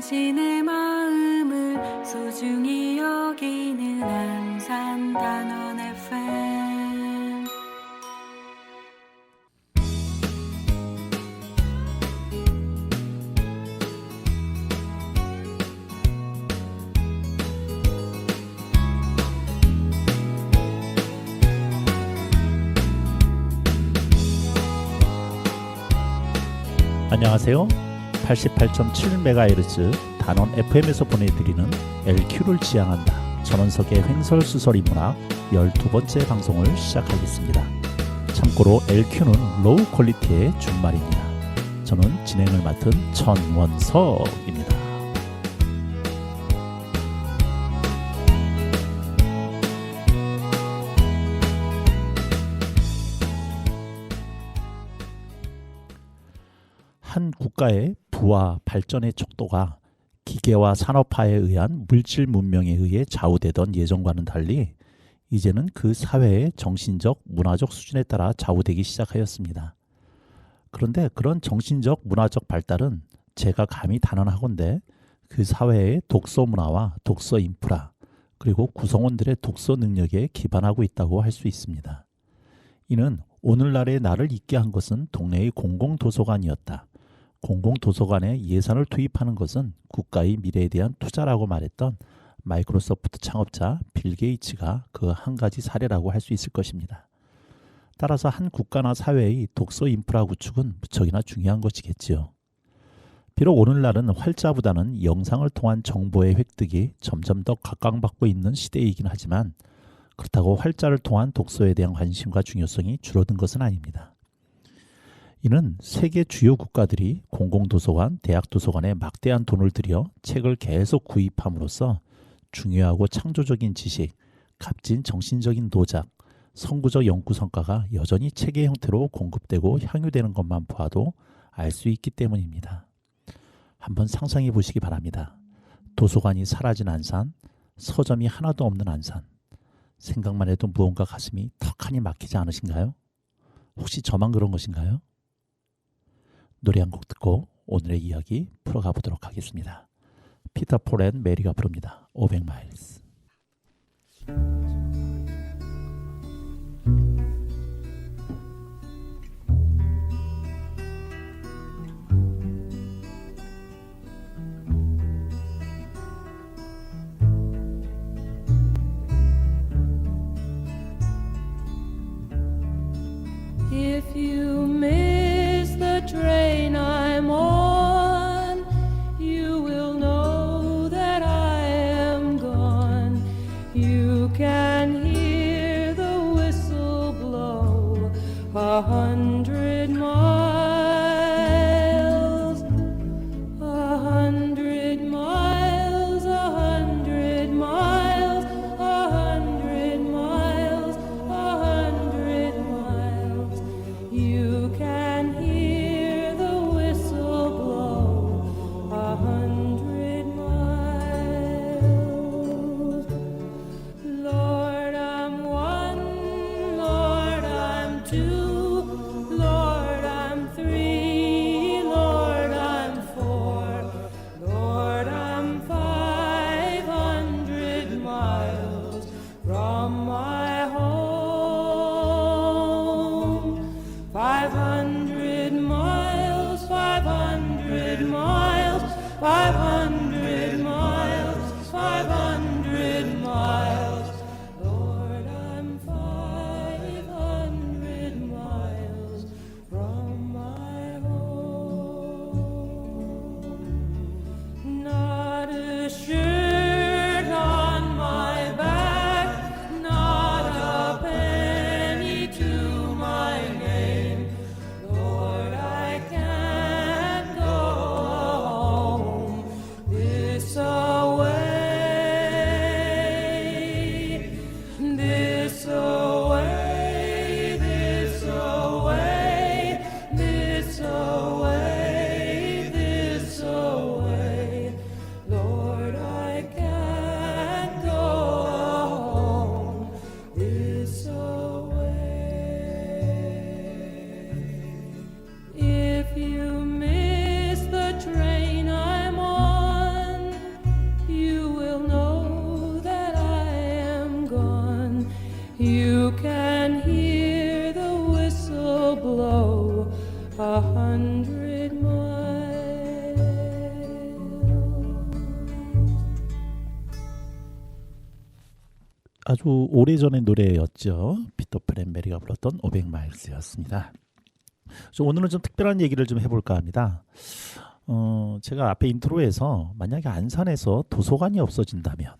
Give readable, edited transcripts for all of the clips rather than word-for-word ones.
당신의 마음을 소중히 여기는 안산단원 FM. 안녕하세요. 88.7MHz 단원 FM에서 보내드리는 LQ를 지향한다 전원석의 횡설수설 인문학 12번째 방송을 시작하겠습니다. 참고로 LQ는 로우 퀄리티의 준말입니다. 저는 진행을 맡은 천원석입니다. 한 국가의 부와 발전의 척도가 기계와 산업화에 의한 물질 문명에 의해 좌우되던 예전과는 달리 이제는 그 사회의 정신적, 문화적 수준에 따라 좌우되기 시작하였습니다. 그런데 그런 정신적, 문화적 발달은 제가 감히 단언하건대 그 사회의 독서 문화와 독서 인프라 그리고 구성원들의 독서 능력에 기반하고 있다고 할 수 있습니다. 이는 오늘날의 나를 있게 한 것은 동네의 공공도서관이었다. 공공도서관에 예산을 투입하는 것은 국가의 미래에 대한 투자라고 말했던 마이크로소프트 창업자 빌 게이츠가 그 한 가지 사례라고 할 수 있을 것입니다. 따라서 한 국가나 사회의 독서 인프라 구축은 무척이나 중요한 것이겠지요. 비록 오늘날은 활자보다는 영상을 통한 정보의 획득이 점점 더 각광받고 있는 시대이긴 하지만 그렇다고 활자를 통한 독서에 대한 관심과 중요성이 줄어든 것은 아닙니다. 이는 세계 주요 국가들이 공공도서관, 대학도서관에 막대한 돈을 들여 책을 계속 구입함으로써 중요하고 창조적인 지식, 값진 정신적인 도작, 선구적 연구 성과가 여전히 책의 형태로 공급되고 향유되는 것만 보아도 알 수 있기 때문입니다. 한번 상상해 보시기 바랍니다. 도서관이 사라진 안산, 서점이 하나도 없는 안산. 생각만 해도 무언가 가슴이 턱하니 막히지 않으신가요? 혹시 저만 그런 것인가요? 노래 한 곡 듣고 오늘의 이야기 풀어가 보도록 하겠습니다. 피터 폴 앤 메리가 부릅니다. 500마일스. If you miss the train I'm on, you will know that I am gone. You can hear the whistle blow 100 miles, 100 miles, 100 miles, 100 miles, 100 miles. You can hear the whistle blow 100 miles. Lord, I'm one, Lord, I'm two, Lord, I'm three, Lord, I'm four, Lord, I'm 500 miles from my home. 500 miles, 500 miles, 500 miles, 500 miles. Lord, I'm 500 miles from my home. Not a shirt on my back, not a penny to my name. Lord, I can't go home 100 miles. 아주 오래전의 노래였죠. 피터 프랜베리가 불렀던 500마일스였습니다. 오늘은 좀 특별한 얘기를 좀 해볼까 합니다. 제가 앞에 인트로에서 만약에 안산에서 도서관이 없어진다면,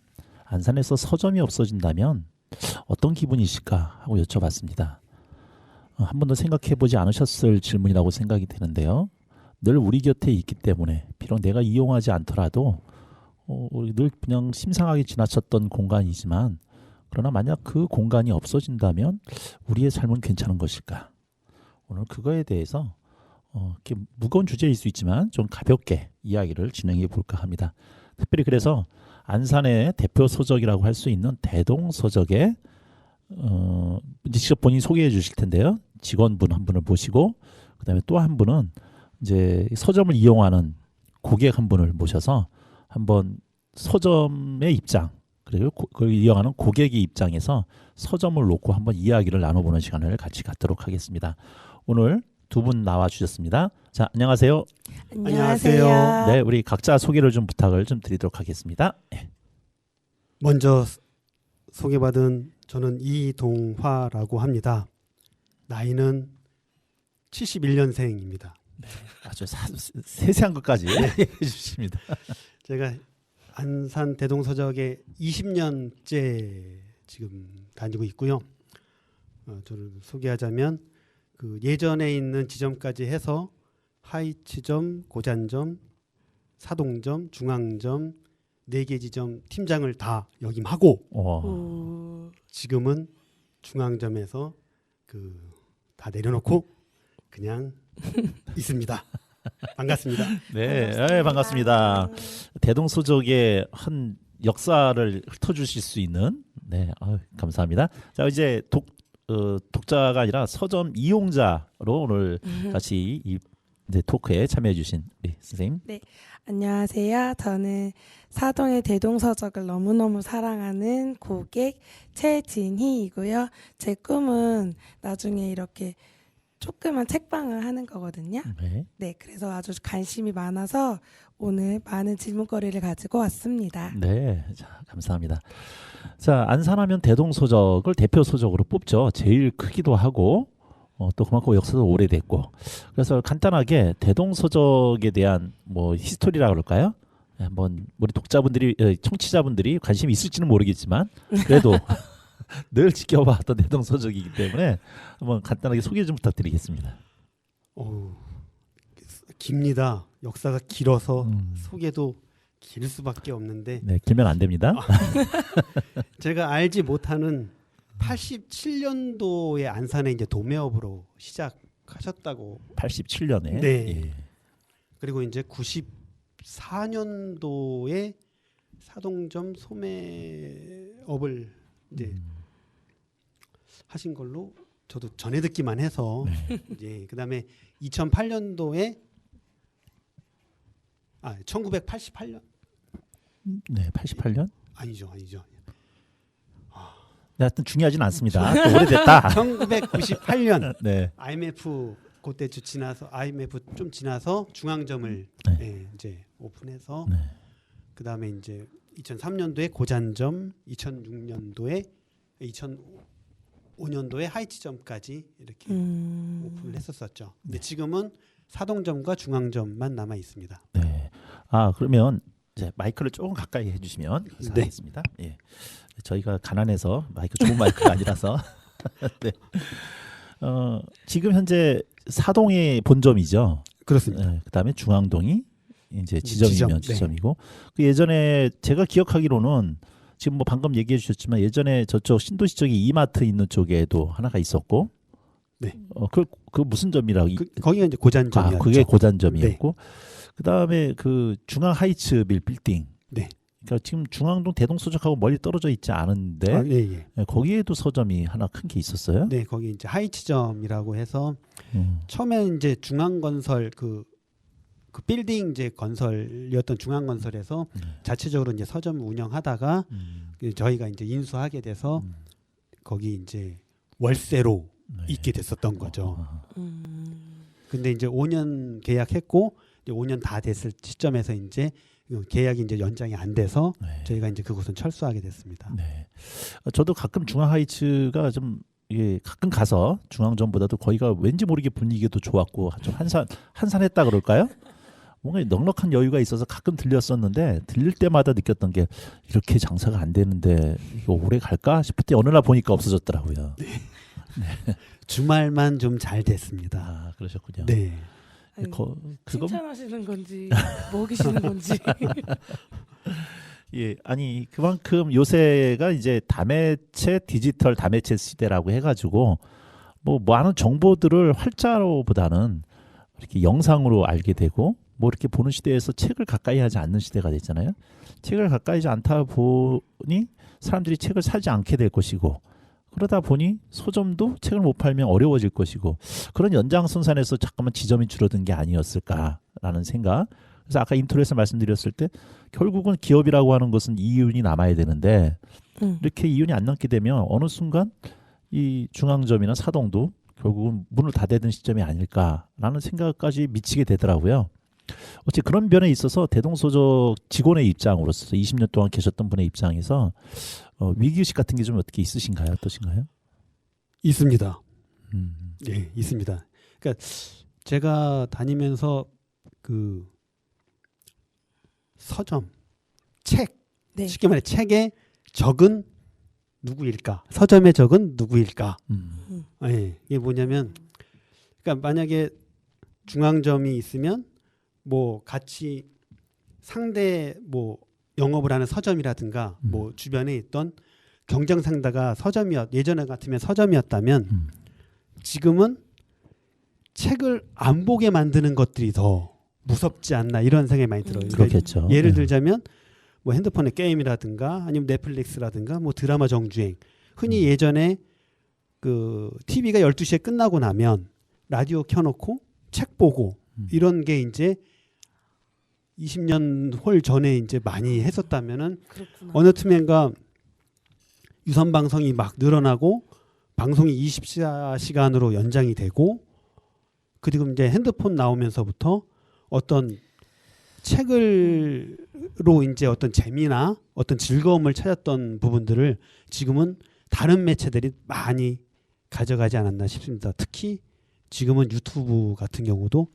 안산에서 서점이 없어진다면 어떤 기분이실까 하고 여쭤봤습니다. 한 번도 생각해보지 않으셨을 질문이라고 생각이 되는데요. 늘 우리 곁에 있기 때문에 비록 내가 이용하지 않더라도 늘 그냥 심상하게 지나쳤던 공간이지만, 그러나 만약 그 공간이 없어진다면 우리의 삶은 괜찮은 것일까? 오늘 그거에 대해서 이렇게 무거운 주제일 수 있지만 좀 가볍게 이야기를 진행해 볼까 합니다. 특별히 그래서 안산의 대표 서적이라고 할 수 있는 대동서적의 직접 본인이 소개해 주실 텐데요. 직원분 한 분을 모시고, 그다음에 또 한 분은 이제 서점을 이용하는 고객 한 분을 모셔서 한번 서점의 입장, 그리고 그걸 이용하는 고객의 입장에서 서점을 놓고 한번 이야기를 나눠보는 시간을 같이 갖도록 하겠습니다. 오늘 두 분 나와 주셨습니다. 자, 안녕하세요. 안녕하세요. 네, 우리 각자 소개를 좀 부탁을 좀 드리도록 하겠습니다. 먼저 소개받은 저는 이동화라고 합니다. 나이는 71년생입니다. 아주 세세한 것까지 해주십니다. 제가 안산 대동서적에 20년째 지금 다니고 있고요. 저를 소개하자면 그 예전에 있는 지점까지 해서 하이치점, 고잔점, 사동점, 중앙점 4개 지점 팀장을 다 역임하고 지금은 중앙점에서 다 내려놓고 그냥 있습니다. 반갑습니다. 네, 반갑습니다. 대동서적의 한 역사를 훑어주실 수 있는, 네, 감사합니다. 자, 이제 독자가 아니라 서점 이용자로 오늘 같이 이제 토크에 참여해주신 우리 선생님. 네, 안녕하세요. 저는 사동의 대동서적을 너무너무 사랑하는 고객 최진희이고요. 제 꿈은 나중에 이렇게 조그만 책방을 하는 거거든요. 네, 그래서 아주 관심이 많아서 오늘 많은 질문거리를 가지고 왔습니다. 네, 자, 감사합니다. 자, 안산하면 대동서적을 대표 서적으로 뽑죠. 제일 크기도 하고 또 그만큼 역사도 오래됐고. 그래서 간단하게 대동서적에 대한 뭐 히스토리라 그럴까요? 한번 우리 독자분들이, 청취자분들이 관심이 있을지는 모르겠지만 그래도 늘 지켜봤던 대동서적이기 때문에 한번 간단하게 소개 좀 부탁드리겠습니다. 깁니다. 역사가 길어서 소개도 길 수밖에 없는데. 네, 길면 안 됩니다. 제가 알지 못하는 87년도에 안산에 이제 도매업으로 시작하셨다고. 87년에. 네. 예. 그리고 이제 94년도에 사동점 소매업을 이제 하신 걸로 저도 전해 듣기만 해서. 예, 그다음에 2008년도에 1988년. 네, 88년. 아니죠. 네, 하여튼 중요하진 않습니다. 또 오래됐다. 1998년 네. IMF 그때 지나서 IMF 좀 지나서 중앙점을 네. 예, 이제 오픈해서 네. 그다음에 이제 2003년도에 고잔점, 2006년도에 2005년도에 하이치점까지 이렇게 오픈을 했었었죠. 근데 지금은 사동점과 중앙점만 남아 있습니다. 네. 그러면 이제 마이크를 조금 가까이 해주시면 감사하겠습니다. 네. 예. 저희가 가난해서 좋은 마이크가 아니라서. 네. 지금 현재 사동이 본점이죠. 그렇습니다. 네. 그다음에 중앙동이 이제 지점이면 지점, 지점이고. 그 예전에 제가 기억하기로는 지금 뭐 방금 얘기해 주셨지만 예전에 저쪽 신도시 쪽에 이마트 있는 쪽에도 하나가 있었고. 네. 그 무슨 점이라고? 거기가 이제 고잔점이었죠. 그게 고잔점이었고. 네. 그다음에 그 중앙 하이츠 빌딩. 네. 그러니까 지금 중앙동 대동서적하고 멀리 떨어져 있지 않은데 예. 네, 거기에도 서점이 하나 큰 게 있었어요. 네, 거기 이제 하이츠점이라고 해서 처음에 이제 중앙건설 그 빌딩 이제 건설이었던 중앙건설에서 자체적으로 이제 서점 운영하다가 저희가 이제 인수하게 돼서 거기 이제 월세로 있게 됐었던 거죠. 근데 이제 5년 계약했고 이제 5년 다 됐을 시점에서 이제 계약이 이제 연장이 안 돼서 네. 저희가 이제 그곳은 철수하게 됐습니다. 네. 저도 가끔 중앙 하이츠가 좀 이게 가끔 가서 중앙점보다도 거기가 왠지 모르게 분위기도 좋았고 좀 한산했다 그럴까요? 뭔가 넉넉한 여유가 있어서 가끔 들렸었는데 들릴 때마다 느꼈던 게 이렇게 장사가 안 되는데 이거 오래 갈까 싶을 때 어느 날 보니까 없어졌더라고요. 네. 주말만 좀 잘 됐습니다. 아, 그러셨군요. 네. 아니, 그거 칭찬하시는 건지 먹이시는 건지. 예, 아니 그만큼 요새가 이제 다매체 디지털 다매체 시대라고 해가지고 뭐 많은 정보들을 활자로보다는 이렇게 영상으로 알게 되고 뭐 이렇게 보는 시대에서 책을 가까이 하지 않는 시대가 됐잖아요. 책을 가까이 하지 않다 보니 사람들이 책을 사지 않게 될 것이고 그러다 보니 서점도 책을 못 팔면 어려워질 것이고 그런 연장선상에서 잠깐만 지점이 줄어든 게 아니었을까라는 생각. 그래서 아까 인트로에서 말씀드렸을 때 결국은 기업이라고 하는 것은 이윤이 남아야 되는데 이렇게 이윤이 안 남게 되면 어느 순간 이 중앙점이나 사동도 결국은 문을 닫아야 되는 시점이 아닐까라는 생각까지 미치게 되더라고요. 어째 그런 면에 있어서 대동서적 직원의 입장으로서 20년 동안 계셨던 분의 입장에서 위기의식 같은 게 좀 어떻게 있으신가요? 어떠신가요? 있습니다. 네, 있습니다. 그러니까 제가 다니면서 그 서점, 책, 네. 쉽게 말해 책의 적은 누구일까? 서점의 적은 누구일까? 네, 이게 뭐냐면, 그러니까 만약에 중앙점이 있으면 뭐 같이 상대 뭐 영업을 하는 서점이라든가 뭐 주변에 있던 경쟁 상대가 예전에 같으면 서점이었다면 지금은 책을 안 보게 만드는 것들이 더 무섭지 않나 이런 생각이 많이 들어요. 그렇겠죠. 예를 네. 들자면 뭐 핸드폰에 게임이라든가 아니면 넷플릭스라든가 뭐 드라마 정주행. 흔히 예전에 그 TV가 12시에 끝나고 나면 라디오 켜놓고 책 보고 이런 게 이제 20년 홀 전에 이제 많이 했었다면은 그렇구나. 어느 틈엔가 유선 방송이 막 늘어나고 방송이 24시간으로 연장이 되고 그리고 이제 핸드폰 나오면서부터 어떤 책을로 이제 어떤 재미나 어떤 즐거움을 찾았던 부분들을 지금은 다른 매체들이 많이 가져가지 않았나 싶습니다. 특히 지금은 유튜브 같은 경우도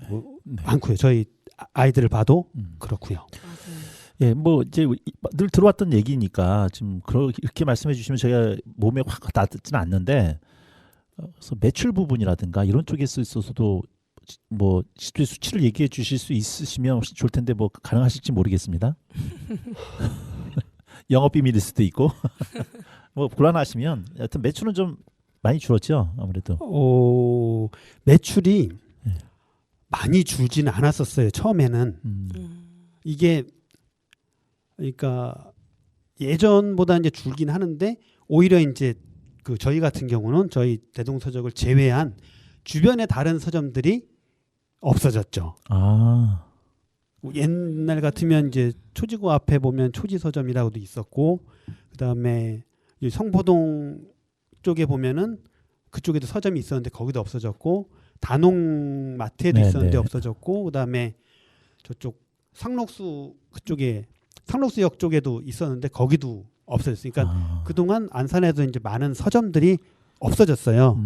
뭐 많고요. 저희 아이들을 봐도 그렇고요. 맞아요. 예, 뭐 이제 늘 들어왔던 얘기니까 지금 이렇게 말씀해 주시면 제가 몸에 확 닿지는 않는데 그래서 매출 부분이라든가 이런 쪽에 있어서도 뭐 수치를 얘기해 주실 수 있으시면 훨씬 좋을 텐데 뭐 가능하실지 모르겠습니다. 영업 비밀일 수도 있고 뭐 곤란하시면 하여튼 매출은 좀 많이 줄었죠 아무래도. 매출이 많이 줄지는 않았었어요. 처음에는 이게 그러니까 예전보다 이제 줄긴 하는데 오히려 이제 그 저희 같은 경우는 저희 대동서적을 제외한 주변의 다른 서점들이 없어졌죠. 아. 옛날 같으면 이제 초지구 앞에 보면 초지서점이라고도 있었고 그다음에 성포동 쪽에 보면은 그쪽에도 서점이 있었는데 거기도 없어졌고 단홍마트에도 있었는데 없어졌고 그다음에 저쪽 상록수 그쪽에 상록수역 쪽에도 있었는데 거기도 없어졌어요. 그러니까 그동안 안산에도 이제 많은 서점들이 없어졌어요.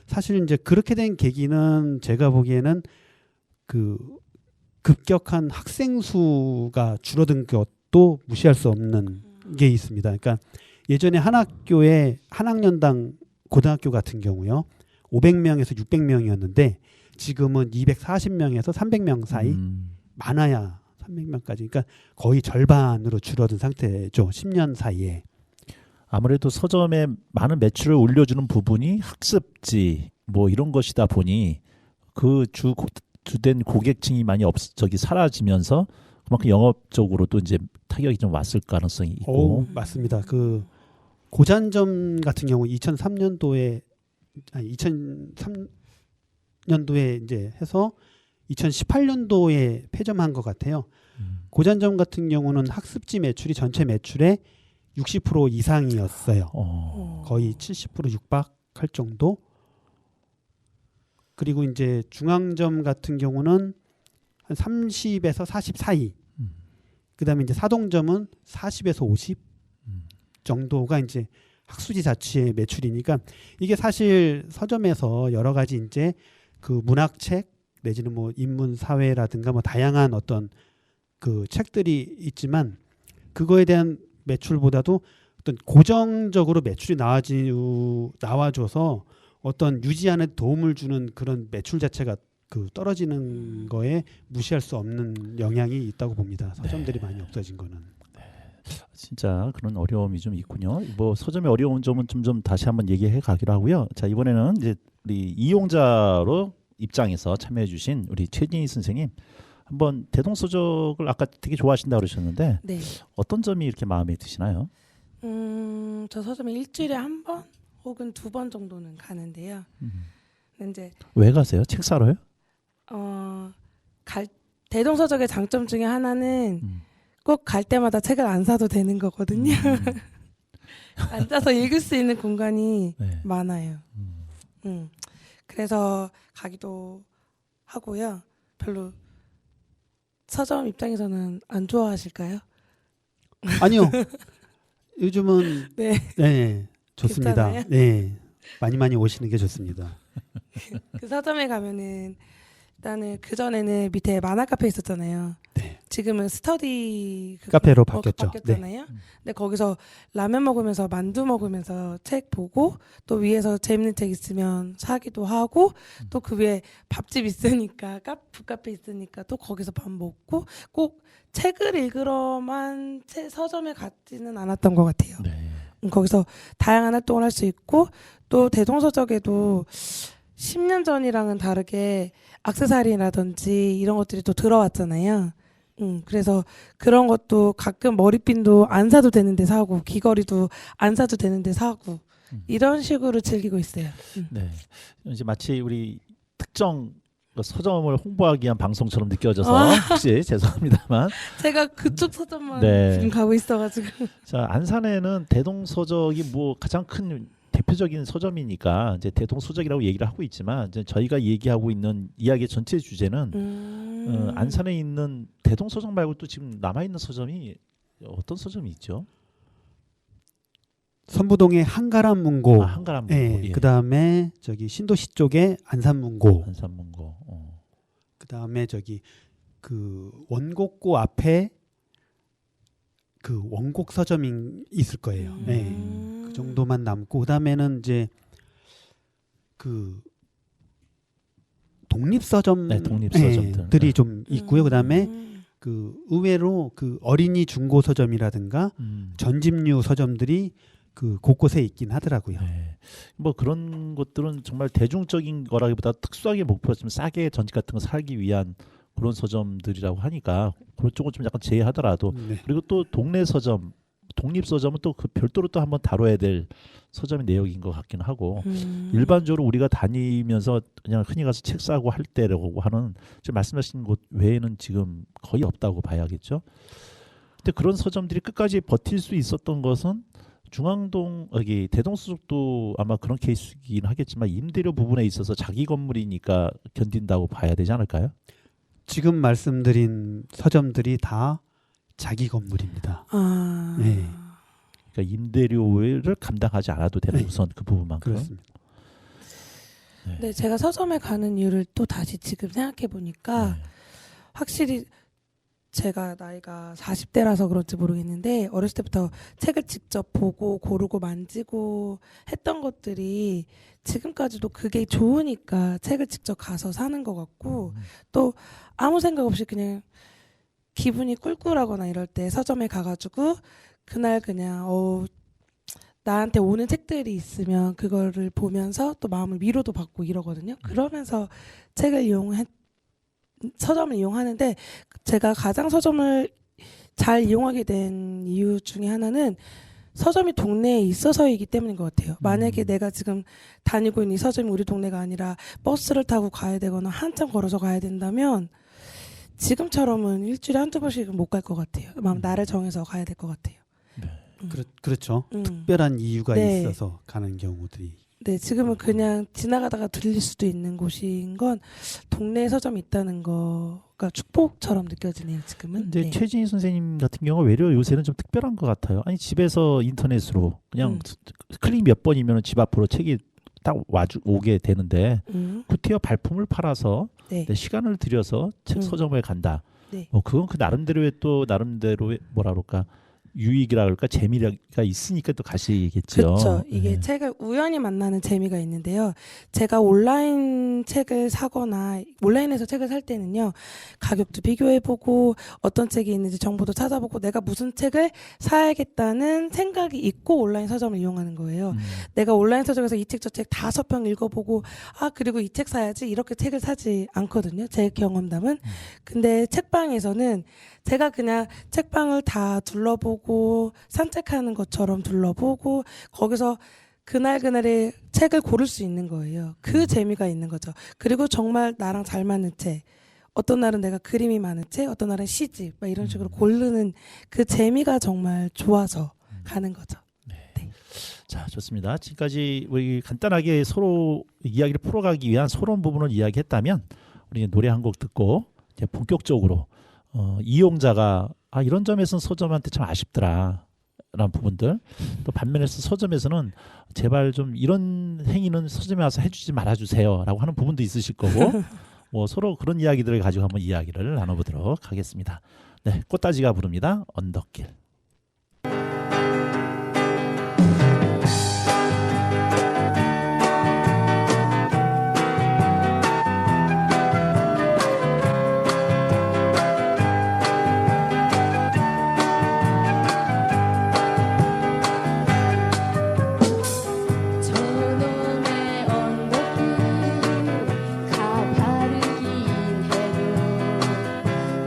사실 이제 그렇게 된 계기는 제가 보기에는 그 급격한 학생 수가 줄어든 것도 무시할 수 없는 게 있습니다. 그러니까 예전에 한 학교에 한 학년당 고등학교 같은 경우요. 500명에서 600명이었는데 지금은 240명에서 300명 사이 많아야 300명까지. 그러니까 거의 절반으로 줄어든 상태죠. 10년 사이에. 아무래도 서점에 많은 매출을 올려주는 부분이 학습지 뭐 이런 것이다 보니 그 주된 고객층이 많이 사라지면서 그만큼 영업적으로도 이제 타격이 좀 왔을 가능성이 있고. 맞습니다. 그 고잔점 같은 경우 2003년도에 이제 해서 2018년도에 폐점한 것 같아요. 고잔점 같은 경우는 학습지 매출이 전체 매출의 60% 이상이었어요. 거의 70% 육박할 정도. 그리고 이제 중앙점 같은 경우는 한 30에서 40 사이. 그다음에 이제 사동점은 40에서 50 정도가 이제 학수지 자체의 매출이니까 이게 사실 서점에서 여러 가지 이제 그 문학책 내지는 뭐 인문 사회라든가 뭐 다양한 어떤 그 책들이 있지만 그거에 대한 매출보다도 어떤 고정적으로 매출이 나와줘서 어떤 유지하는 도움을 주는 그런 매출 자체가 그 떨어지는 거에 무시할 수 없는 영향이 있다고 봅니다. 서점들이 많이 없어진 거는. 진짜 그런 어려움이 좀 있군요. 뭐 서점의 어려운 점은 좀 다시 한번 얘기해 가기로 하고요. 자, 이번에는 이제 우리 이용자로 입장에서 참여해주신 우리 최진희 선생님 한번 대동서적을 아까 되게 좋아하신다 그러셨는데 네. 어떤 점이 이렇게 마음에 드시나요? 저 서점에 일주일에 한 번 혹은 2번 정도는 가는데요. 근데 이제 왜 가세요? 책 사러요? 대동서적의 장점 중에 하나는 꼭 갈 때마다 책을 안 사도 되는 거거든요. 앉아서 읽을 수 있는 공간이 네. 많아요. 그래서 가기도 하고요. 별로 서점 입장에서는 안 좋아하실까요? 아니요. 요즘은 네. 네, 좋습니다. 괜찮아요? 네. 많이 오시는 게 좋습니다. 그 서점에 가면은 일단은 그 전에는 밑에 만화 카페 있었잖아요. 네. 지금은 스터디 카페로 바뀌었죠. 바뀌었잖아요. 근데 거기서 라면 먹으면서 만두 먹으면서 책 보고 또 위에서 재밌는 책 있으면 사기도 하고 또 그 위에 밥집 있으니까 북카페 있으니까 또 거기서 밥 먹고 꼭 책을 읽으러만 서점에 갔지는 않았던 것 같아요. 네. 거기서 다양한 활동을 할 수 있고 또 대동서적에도 10년 전이랑은 다르게 액세서리라든지 이런 것들이 또 들어왔잖아요. 그래서 그런 것도 가끔 머리핀도 안 사도 되는데 사고 귀걸이도 안 사도 되는데 사고 이런 식으로 즐기고 있어요. 네. 이제 마치 우리 특정 서점을 홍보하기 위한 방송처럼 느껴져서 혹시 죄송합니다만 제가 그쪽 서점만 네. 지금 가고 있어가지고. 자, 안산에는 대동서적이 뭐 가장 큰 대표적인 서점이니까 이제 대동서적이라고 얘기를 하고 있지만 이제 저희가 얘기하고 있는 이야기의 전체 주제는 안산에 있는 대동서적 말고 또 지금 남아 있는 서점이 어떤 서점이 있죠? 선부동의 한가람문고. 한가람문고. 네. 예. 그다음에 저기 신도시 쪽에 안산문고. 안산문고. 그다음에 저기 그 원곡고 앞에 그 원곡 서점이 있을 거예요. 네. 그 정도만 남고 그다음에는 이제 그 독립서점들이 네, 독립서점들. 좀 있고요. 그다음에 그 의외로 그 어린이 중고 서점이라든가 전집류 서점들이 그 곳곳에 있긴 하더라고요. 네. 뭐 그런 것들은 정말 대중적인 거라기보다 특수하게 목표가 좀 싸게 전집 같은 거 살기 위한 그런 서점들이라고 하니까 그런 쪽은 좀 약간 제외하더라도 네. 그리고 또 동네 서점, 독립 서점은 또 그 별도로 또 한번 다뤄야 될 서점의 내역인 것 같긴 하고 일반적으로 우리가 다니면서 그냥 흔히 가서 책 사고 할 때라고 하는 지금 말씀하신 곳 외에는 지금 거의 없다고 봐야겠죠. 근데 그런 서점들이 끝까지 버틸 수 있었던 것은 중앙동 여기 대동서적도 아마 그런 케이스이긴 하겠지만 임대료 부분에 있어서 자기 건물이니까 견딘다고 봐야 되지 않을까요? 지금 말씀드린 서점들이 다 자기 건물입니다. 네. 그러니까 임대료를 감당하지 않아도 되는 네. 우선 그 부분만큼. 그렇습니다. 네, 제가 서점에 가는 이유를 또 다시 지금 생각해 보니까 확실히 제가 나이가 40대라서 그런지 모르겠는데 어렸을 때부터 책을 직접 보고 고르고 만지고 했던 것들이 지금까지도 그게 좋으니까 책을 직접 가서 사는 것 같고 또 아무 생각 없이 그냥 기분이 꿀꿀하거나 이럴 때 서점에 가가지고 그날 그냥 나한테 오는 책들이 있으면 그거를 보면서 또 마음을 위로도 받고 이러거든요. 그러면서 서점을 이용하는데 제가 가장 서점을 잘 이용하게 된 이유 중에 하나는 서점이 동네에 있어서이기 때문인 것 같아요. 만약에 내가 지금 다니고 있는 이 서점이 우리 동네가 아니라 버스를 타고 가야 되거나 한참 걸어서 가야 된다면 지금처럼은 일주일에 한두 번씩은 못 갈 것 같아요. 날을 정해서 가야 될 것 같아요. 그렇죠. 특별한 이유가 네. 있어서 가는 경우들이 네, 지금은 그냥 지나가다가 들릴 수도 있는 곳인 건 동네 서점이 있다는 거가 축복처럼 느껴지네요, 지금은. 근데 네. 최진희 선생님 같은 경우가 외려 요새는 좀 특별한 것 같아요. 아니 집에서 인터넷으로 그냥 클릭 몇 번이면 집 앞으로 책이 딱 오게 되는데 구티어 발품을 팔아서 네. 내 시간을 들여서 책 서점에 간다. 네. 그건 그 나름대로의 또 나름대로의 뭐라 그럴까 유익이라 그럴까 재미가 있으니까 또 가시겠죠. 그렇죠. 이게 네. 책을 우연히 만나는 재미가 있는데요. 제가 온라인 책을 사거나 온라인에서 책을 살 때는요. 가격도 비교해보고 어떤 책이 있는지 정보도 찾아보고 내가 무슨 책을 사야겠다는 생각이 있고 온라인 서점을 이용하는 거예요. 내가 온라인 서점에서 이 책 저 책 5편 읽어보고 그리고 이 책 사야지 이렇게 책을 사지 않거든요. 제 경험담은. 근데 책방에서는 제가 그냥 책방을 다 둘러보고 산책하는 것처럼 둘러보고 거기서 그날그날의 책을 고를 수 있는 거예요. 그 재미가 있는 거죠. 그리고 정말 나랑 잘 맞는 책, 어떤 날은 내가 그림이 많은 책, 어떤 날은 시집 막 이런 식으로 고르는 그 재미가 정말 좋아서 가는 거죠. 네. 자, 좋습니다. 지금까지 우리 간단하게 서로 이야기를 풀어가기 위한 서론 부분을 이야기했다면 우리 노래 한 곡 듣고 이제 본격적으로 이용자가 이런 점에서는 서점한테 참 아쉽더라 라는 부분들, 또 반면에서 서점에서는 제발 좀 이런 행위는 서점에 와서 해주지 말아주세요 라고 하는 부분도 있으실 거고 서로 그런 이야기들을 가지고 한번 이야기를 나눠보도록 하겠습니다. 네, 꽃다지가 부릅니다. 언덕길. 가파르긴 해도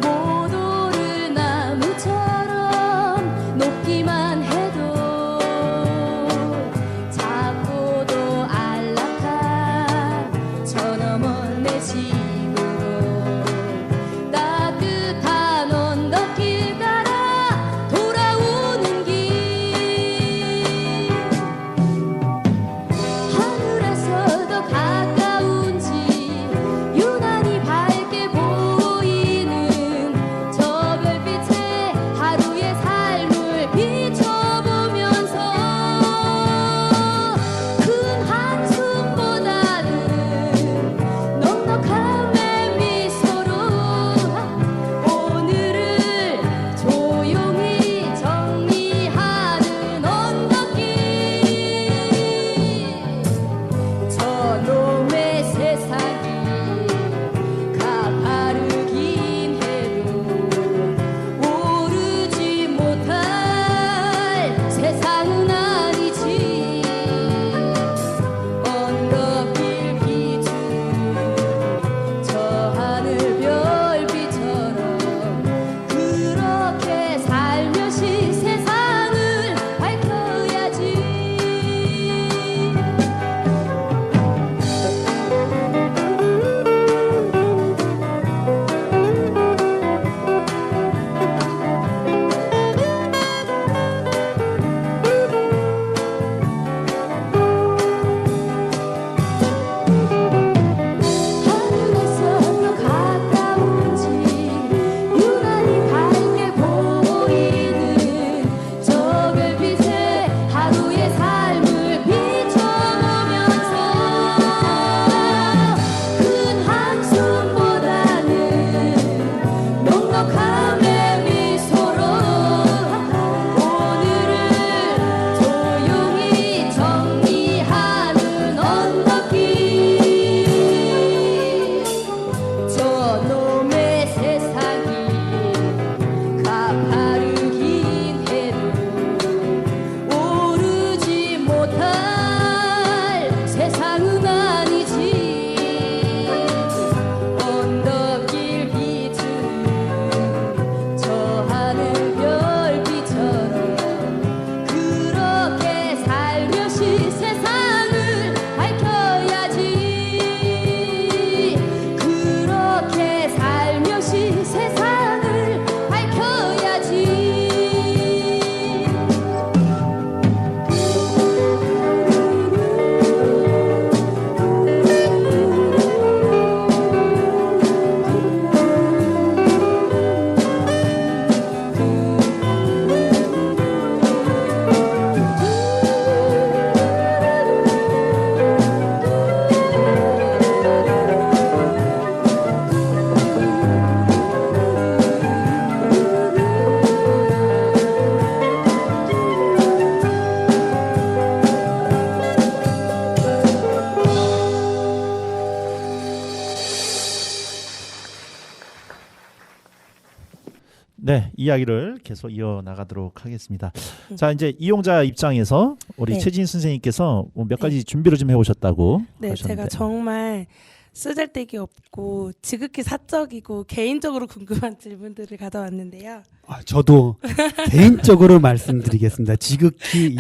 못 오른 나무처럼 네, 이야기를 계속 이어나가도록 하겠습니다. 자, 이제 이용자 입장에서 우리 네. 최진 선생님께서 몇 가지 준비를 좀 해오셨다고 네, 하셨는데. 제가 정말 쓰잘데기 없고 지극히 사적이고 개인적으로 궁금한 질문들을 가져왔는데요. 저도 개인적으로 말씀드리겠습니다. 지극히 이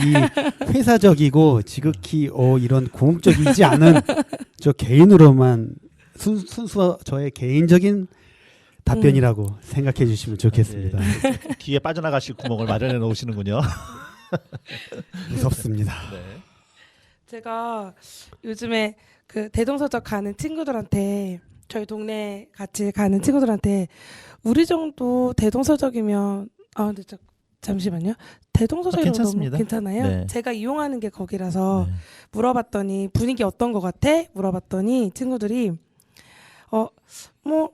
회사적이고 지극히 이런 공적이지 않은 저 개인으로만 순수 저의 개인적인 답변이라고 생각해 주시면 좋겠습니다. 네, 귀에 빠져나가실 구멍을 마련해 놓으시는군요. 무섭습니다. 네. 제가 요즘에 그 대동서적 가는 친구들한테 저희 동네 같이 가는 친구들한테 우리 정도 대동서적이면 근데 잠시만요. 대동서적이라고 너무 괜찮습니다. 괜찮아요? 네. 제가 이용하는 게 거기라서 네. 물어봤더니 분위기 어떤 것 같아? 물어봤더니 친구들이 뭐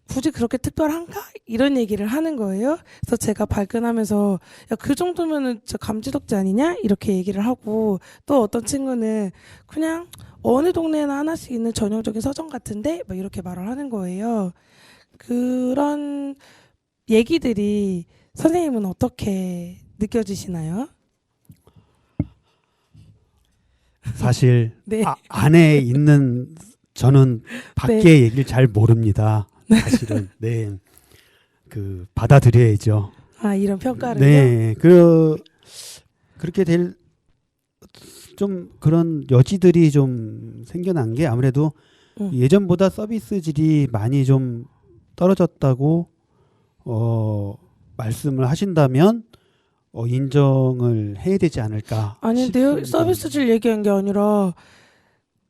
굳이 그렇게 특별한가? 이런 얘기를 하는 거예요. 그래서 제가 발끈하면서 야, 그 정도면은 저 감지덕지 아니냐? 이렇게 얘기를 하고 또 어떤 친구는 그냥 어느 동네나 하나씩 있는 전형적인 서점 같은데 막 이렇게 말을 하는 거예요. 그런 얘기들이 선생님은 어떻게 느껴지시나요? 사실 네. 안에 있는 저는 밖에 네. 얘기를 잘 모릅니다. 사실은 네, 그 받아들여야죠. 이런 평가를요? 네, 그렇게 될 좀 그런 여지들이 좀 생겨난 게 아무래도 예전보다 서비스질이 많이 좀 떨어졌다고 말씀을 하신다면 인정을 해야 되지 않을까. 아닌데요? 서비스질 얘기한 게 아니라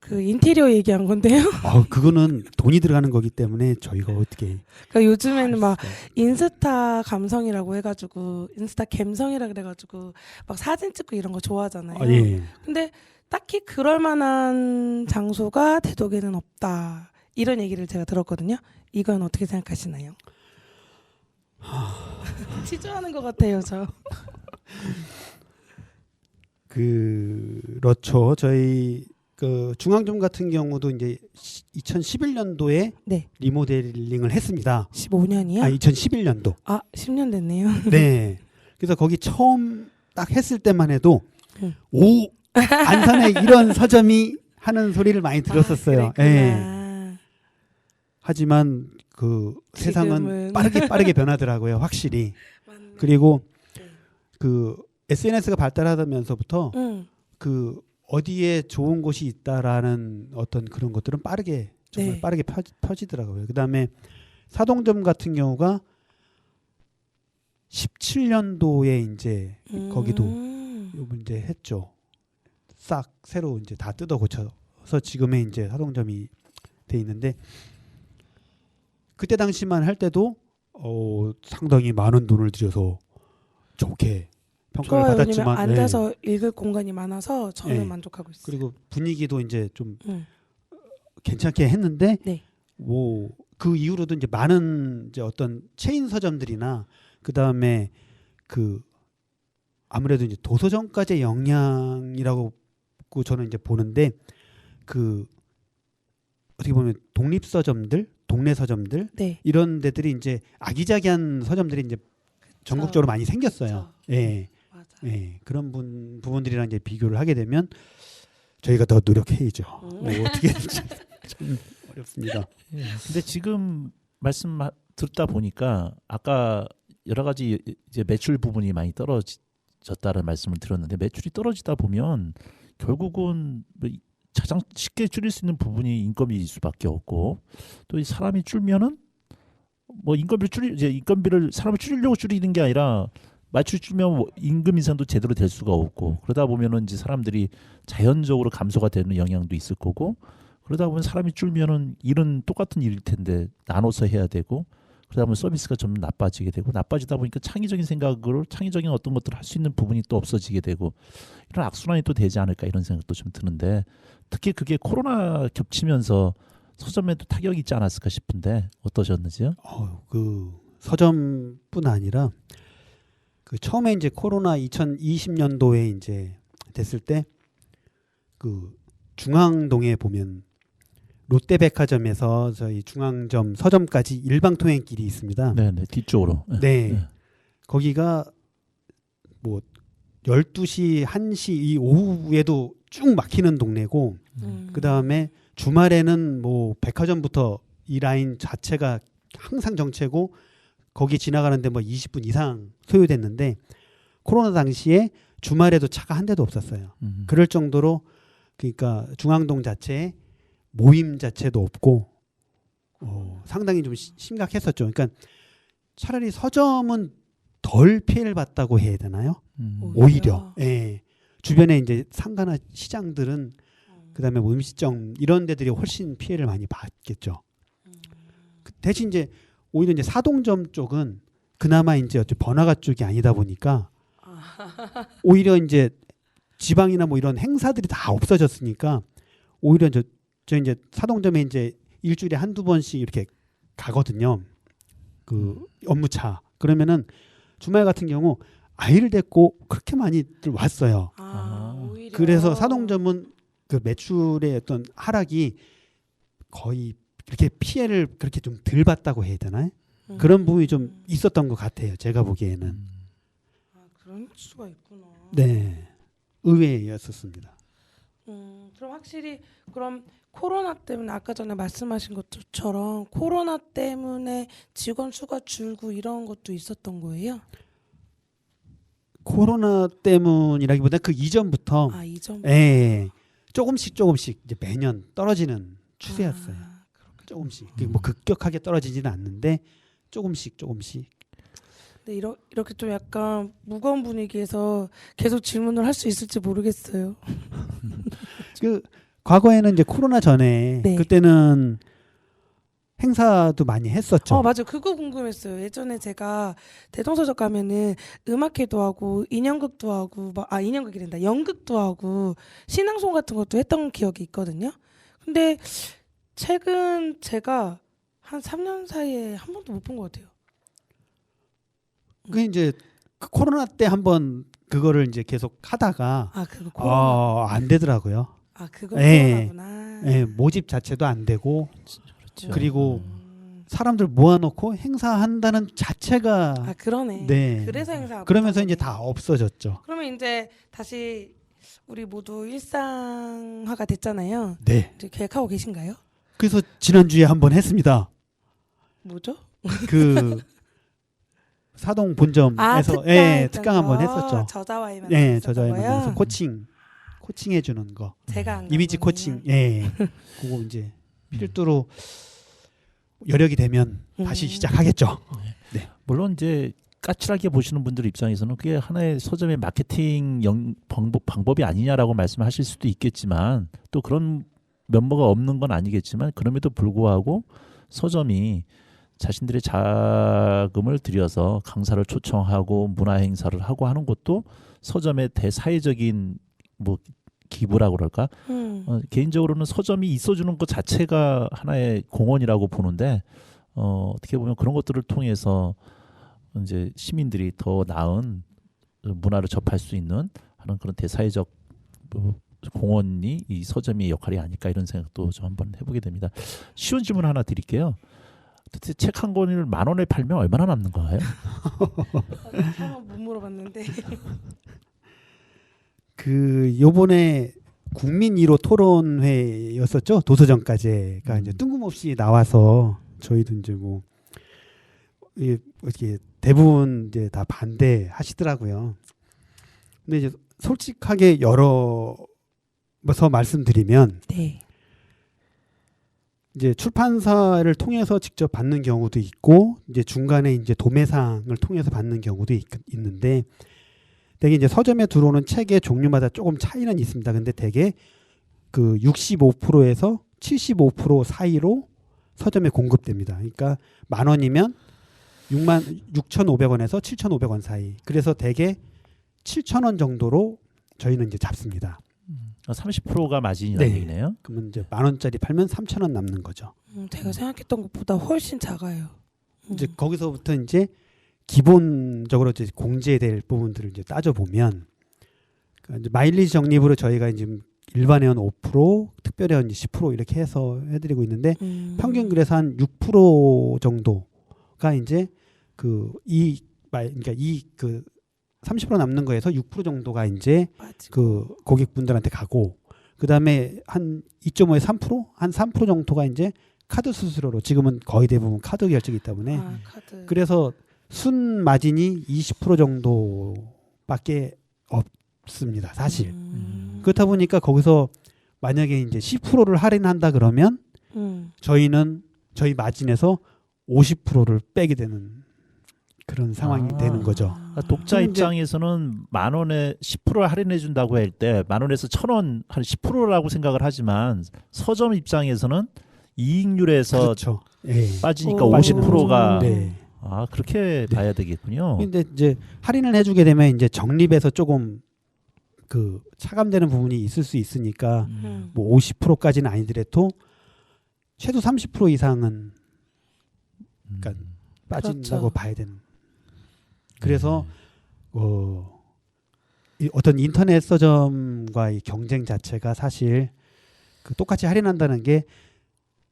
그 인테리어 얘기한 건데요. 그거는 돈이 들어가는 거기 때문에 저희가 어떻게. 그러니까 요즘에는 막 인스타 감성이라고 해가지고 인스타 갬성이라 그래가지고 막 사진 찍고 이런 거 좋아하잖아요. 예. 근데 딱히 그럴 만한 장소가 대덕에는 없다. 이런 얘기를 제가 들었거든요. 이건 어떻게 생각하시나요? 치저하는 것 같아요, 저. 그렇죠. 저희 그 중앙점 같은 경우도 이제 2011년도에 네. 리모델링을 했습니다. 15년이요? 2011년도. 10년 됐네요. 네. 그래서 거기 처음 딱 했을 때만 해도 응. 안산에 이런 서점이 하는 소리를 많이 들었었어요. 예. 하지만 그 지금은... 세상은 빠르게 변하더라고요. 확실히. 맞네. 그리고 네. 그 SNS가 발달하면서부터 그 어디에 좋은 곳이 있다라는 어떤 그런 것들은 빠르게 정말 네. 빠르게 퍼지더라고요. 그다음에 사동점 같은 경우가 17년도에 이제 거기도 이제 했죠. 싹 새로 이제 다 뜯어 고쳐서 지금의 이제 사동점이 돼 있는데 그때 당시만 할 때도 상당히 많은 돈을 들여서 좋게 평가를 좋아요. 받았지만 왜냐면 앉아서 읽을 공간이 많아서 저는 네. 만족하고 있어요. 그리고 분위기도 이제 좀 괜찮게 했는데 네. 뭐 그 이후로도 이제 많은 이제 어떤 체인 서점들이나 그 다음에 그 아무래도 이제 도서점까지의 영향이라고 저는 이제 보는데 그 어떻게 보면 독립 서점들, 동네 서점들 네. 이런 데들이 이제 아기자기한 서점들이 이제 전국적으로 많이 생겼어요. 예. 맞아. 예. 그런 부분들이랑 이제 비교를 하게 되면 저희가 더 노력해야죠. 뭐 어떻게 좀 어렵습니다. 예. 근데 지금 말씀 듣다 보니까 아까 여러 가지 이제 매출 부분이 많이 떨어졌다는 말씀을 드렸는데 매출이 떨어지다 보면 결국은 가장 쉽게 줄일 수 있는 부분이 인건비일 수밖에 없고 또 이 사람이 줄면은 뭐 인건비를 사람을 줄이려고 줄이는 게 아니라 매출이 줄면 뭐 임금 인상도 제대로 될 수가 없고 그러다 보면은 이제 사람들이 자연적으로 감소가 되는 영향도 있을 거고 그러다 보면 사람이 줄면은 일은 똑같은 일일 텐데 나눠서 해야 되고 그러다 보면 서비스가 좀 나빠지게 되고 나빠지다 보니까 창의적인 생각으로 창의적인 어떤 것들을 할 수 있는 부분이 또 없어지게 되고 이런 악순환이 또 되지 않을까 이런 생각도 좀 드는데 특히 그게 코로나 겹치면서 서점에도 타격이 있지 않았을까 싶은데 어떠셨는지요? 그 서점뿐 아니라 그 처음에 이제 코로나 2020년도에 이제 됐을 때 그 중앙동에 보면 롯데백화점에서 저희 중앙점 서점까지 일방통행길이 있습니다. 네네 뒤쪽으로. 네. 거기가 뭐 12시, 1시 이 오후에도 쭉 막히는 동네고 그다음에 주말에는 뭐 백화점부터 이 라인 자체가 항상 정체고 거기 지나가는데 뭐 20분 이상 소요됐는데 코로나 당시에 주말에도 차가 한 대도 없었어요. 그럴 정도로 그러니까 중앙동 자체에 모임 자체도 없고 상당히 좀 심각했었죠. 그러니까 차라리 서점은 덜 피해를 봤다고 해야 되나요? 오히려. 예. 주변에 이제 상가나 시장들은 그다음에 뭐 음식점 이런 데들이 훨씬 피해를 많이 봤겠죠. 대신 이제 오히려 이제 사동점 쪽은 그나마 이제 어째 번화가 쪽이 아니다 보니까 오히려 이제 지방이나 뭐 이런 행사들이 다 없어졌으니까 오히려 저 이제 사동점에 이제 일주일에 한두 번씩 이렇게 가거든요. 그 업무차. 그러면은 주말 같은 경우 아이를 데리고 그렇게 많이들 왔어요. 오히려. 그래서 사동점은 그 매출의 어떤 하락이 거의 이렇게 피해를 그렇게 좀 덜 봤다고 해야 되나요? 그런 부분이 좀 있었던 것 같아요. 제가 보기에는. 그런 수가 있구나. 네. 의외였었습니다. 그럼 확실히 그럼 코로나 때문에 아까 전에 말씀하신 것처럼 코로나 때문에 직원 수가 줄고 이런 것도 있었던 거예요? 코로나 때문이라기보다 그 이전부터 이전. 예. 조금씩 이제 매년 떨어지는 추세였어요. 조금씩. 뭐 급격하게 떨어지지는 않는데 조금씩. 근데 이렇게 좀 약간 무거운 분위기에서 계속 질문을 할 수 있을지 모르겠어요. 그 과거에는 이제 코로나 전에 네. 그때는 행사도 많이 했었죠. 맞아요. 그거 궁금했어요. 예전에 제가 대동서적 가면은 음악회도 하고 인형극도 하고 인형극이란다. 연극도 하고 신앙송 같은 것도 했던 기억이 있거든요. 근데 최근 제가 한 3년 사이에 한 번도 못 본 것 같아요. 그 이제 그 코로나 때 한번 그거를 이제 계속 하다가 그거 코로나. 안 되더라고요. 그거 코로나구나. 예, 모집 자체도 안 되고 그렇죠. 그리고 사람들 모아놓고 행사한다는 자체가 그러네. 네. 그래서 행사. 그러면서 이제 다 없어졌죠. 그러면 이제 다시 우리 모두 일상화가 됐잖아요. 네. 이제 계획하고 계신가요? 그래서 지난주에 한번 했습니다. 뭐죠? 그 사동 본점에서 특강 한번 했었죠. 저자와의 만남. 네, 저자와의 만남에서 코칭 해주는 거. 제가 안 이미지 갔거든요. 코칭. 예. 그거 이제 필두로 여력이 되면 다시 시작하겠죠. 네. 물론 이제 까칠하게 보시는 분들 입장에서는 그게 하나의 서점의 마케팅 방법이 아니냐라고 말씀하실 수도 있겠지만 또 그런 면모가 없는 건 아니겠지만 그럼에도 불구하고 서점이 자신들의 자금을 들여서 강사를 초청하고 문화 행사를 하고 하는 것도 서점의 대사회적인 뭐 기부라고 그럴까? 개인적으로는 서점이 있어주는 것 자체가 하나의 공헌이라고 보는데 어떻게 보면 그런 것들을 통해서 이제 시민들이 더 나은 문화를 접할 수 있는 하는 그런 대사회적 공헌이 이 서점의 역할이 아닐까 이런 생각도 좀 한번 해보게 됩니다. 쉬운 질문 하나 드릴게요. 도대체 책 한 권을 10,000원에 팔면 얼마나 남는가요? 한번 못 물어봤는데. 그 요번에 국민 1호 토론회였었죠. 도서정가제가 이제 뜬금없이 나와서 저희도 이제 뭐 이렇게 대부분 이제 다 반대하시더라고요. 근데 이제 솔직하게 열어서 말씀드리면 네. 이제 출판사를 통해서 직접 받는 경우도 있고 이제 중간에 이제 도매상을 통해서 받는 경우도 있는데 대개 이제 서점에 들어오는 책의 종류마다 조금 차이는 있습니다. 근데 대개 그 65%에서 75% 사이로 서점에 공급됩니다. 그러니까 10,000원이면 66,500원에서 7,500원 사이. 그래서 대개 7,000원 정도로 저희는 이제 잡습니다. 30%가 마진이라는 네. 얘기네요. 그러면 이제 10,000원짜리 팔면 3,000원 남는 거죠. 제가 생각했던 것보다 훨씬 작아요. 이제 거기서부터 이제 기본적으로 이제 공제될 부분들을 이제 따져 보면 그러니까 이제 마일리지 적립으로 저희가 이제 일반 회원 5%, 특별 회원 10% 이렇게 해서 해드리고 있는데 평균 그래서 한 6% 정도가 이제 그러니까 이 그 30% 남는 거에서 6% 정도가 이제 그 고객분들한테 가고 그다음에 한 2.5에 3%? 한 3% 정도가 이제 카드 수수료로 지금은 거의 대부분 카드 결제이기 때문에 카드. 그래서 순 마진이 20% 정도밖에 없습니다. 사실. 그렇다 보니까 거기서 만약에 이제 10%를 할인한다 그러면 저희는 저희 마진에서 50%를 빼게 되는 그런 상황이 되는 거죠. 독자 입장에서는 10,000원에 10% 할인해 준다고 할 때 10,000원에서 1,000원 한 10%라고 생각을 하지만 서점 입장에서는 이익률에서 그렇죠. 예. 빠지니까 오. 50%가 네. 그렇게 네. 봐야 되겠군요. 근데 이제 할인을 해주게 되면 이제 적립에서 조금 그 차감되는 부분이 있을 수 있으니까 뭐 50%까지는 아니더라도 최소 30% 이상은 그러니까 빠진다고 그렇죠. 봐야 되는. 그래서 이 어떤 인터넷 서점과의 경쟁 자체가 사실 그 똑같이 할인한다는 게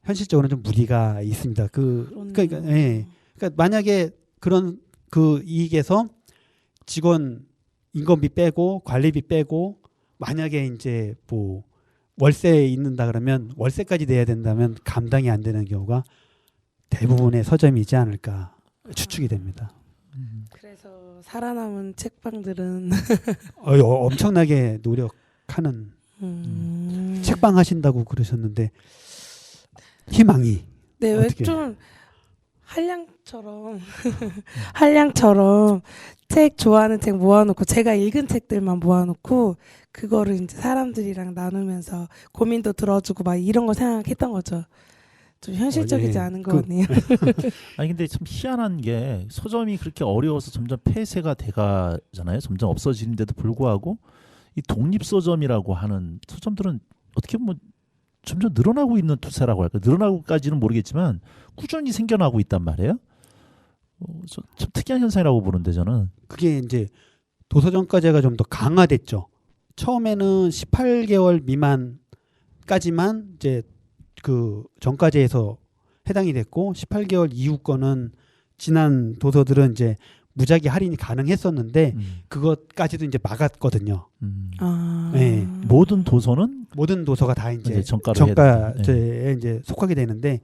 현실적으로는 좀 무리가 있습니다. 그러니까 만약에 그런 그 이익에서 직원 인건비 빼고 관리비 빼고 만약에 이제 뭐 월세에 있는다 그러면 월세까지 내야 된다면 감당이 안 되는 경우가 대부분의 서점이지 않을까 추측이 됩니다. 그래서 살아남은 책방들은 엄청나게 노력하는 책방 하신다고 그러셨는데 희망이 네, 왜 좀 한량처럼 책 좋아하는 책 모아놓고 제가 읽은 책들만 모아놓고 그거를 이제 사람들이랑 나누면서 고민도 들어주고 막 이런 거 생각했던 거죠. 좀 현실적이지 않은 것 같네요. 아니 근데 참 희한한 게 서점이 그렇게 어려워서 점점 폐쇄가 돼가잖아요. 점점 없어지는데도 불구하고 이 독립 서점이라고 하는 서점들은 어떻게 보면 점점 늘어나고 있는 추세라고 할까. 늘어나고까지는 모르겠지만 꾸준히 생겨나고 있단 말이에요. 참 특이한 현상이라고 보는데 저는. 그게 이제 도서정가제가 좀 더 강화됐죠. 처음에는 18개월 미만까지만 이제 그 정가제에서 해당이 됐고 18개월 이후 거는 지난 도서들은 이제 무작위 할인이 가능했었는데 그것까지도 이제 막았거든요. 네. 모든 도서가 다 이제 정가제에 이제 속하게 되는데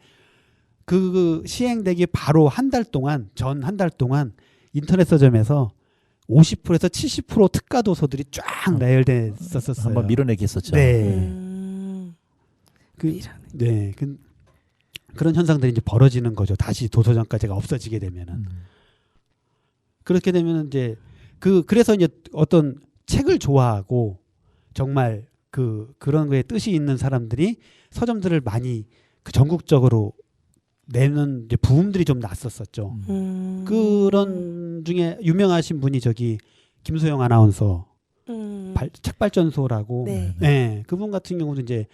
그 시행되기 바로 한 달 동안 인터넷 서점에서 50%에서 70% 특가 도서들이 쫙 나열됐었어요. 한번 밀어내기 했었죠. 네. 그런 현상들이 이제 벌어지는 거죠. 다시 도서정가제가 없어지게 되면은. 그렇게 되면은 이제 그래서 이제 어떤 책을 좋아하고 정말 그런 거에 뜻이 있는 사람들이 서점들을 많이 전국적으로 내는 이제 부음들이 좀 났었었죠. 그런 중에 유명하신 분이 저기 김소영 아나운서 책발전소라고 네. 그분 같은 경우도 이제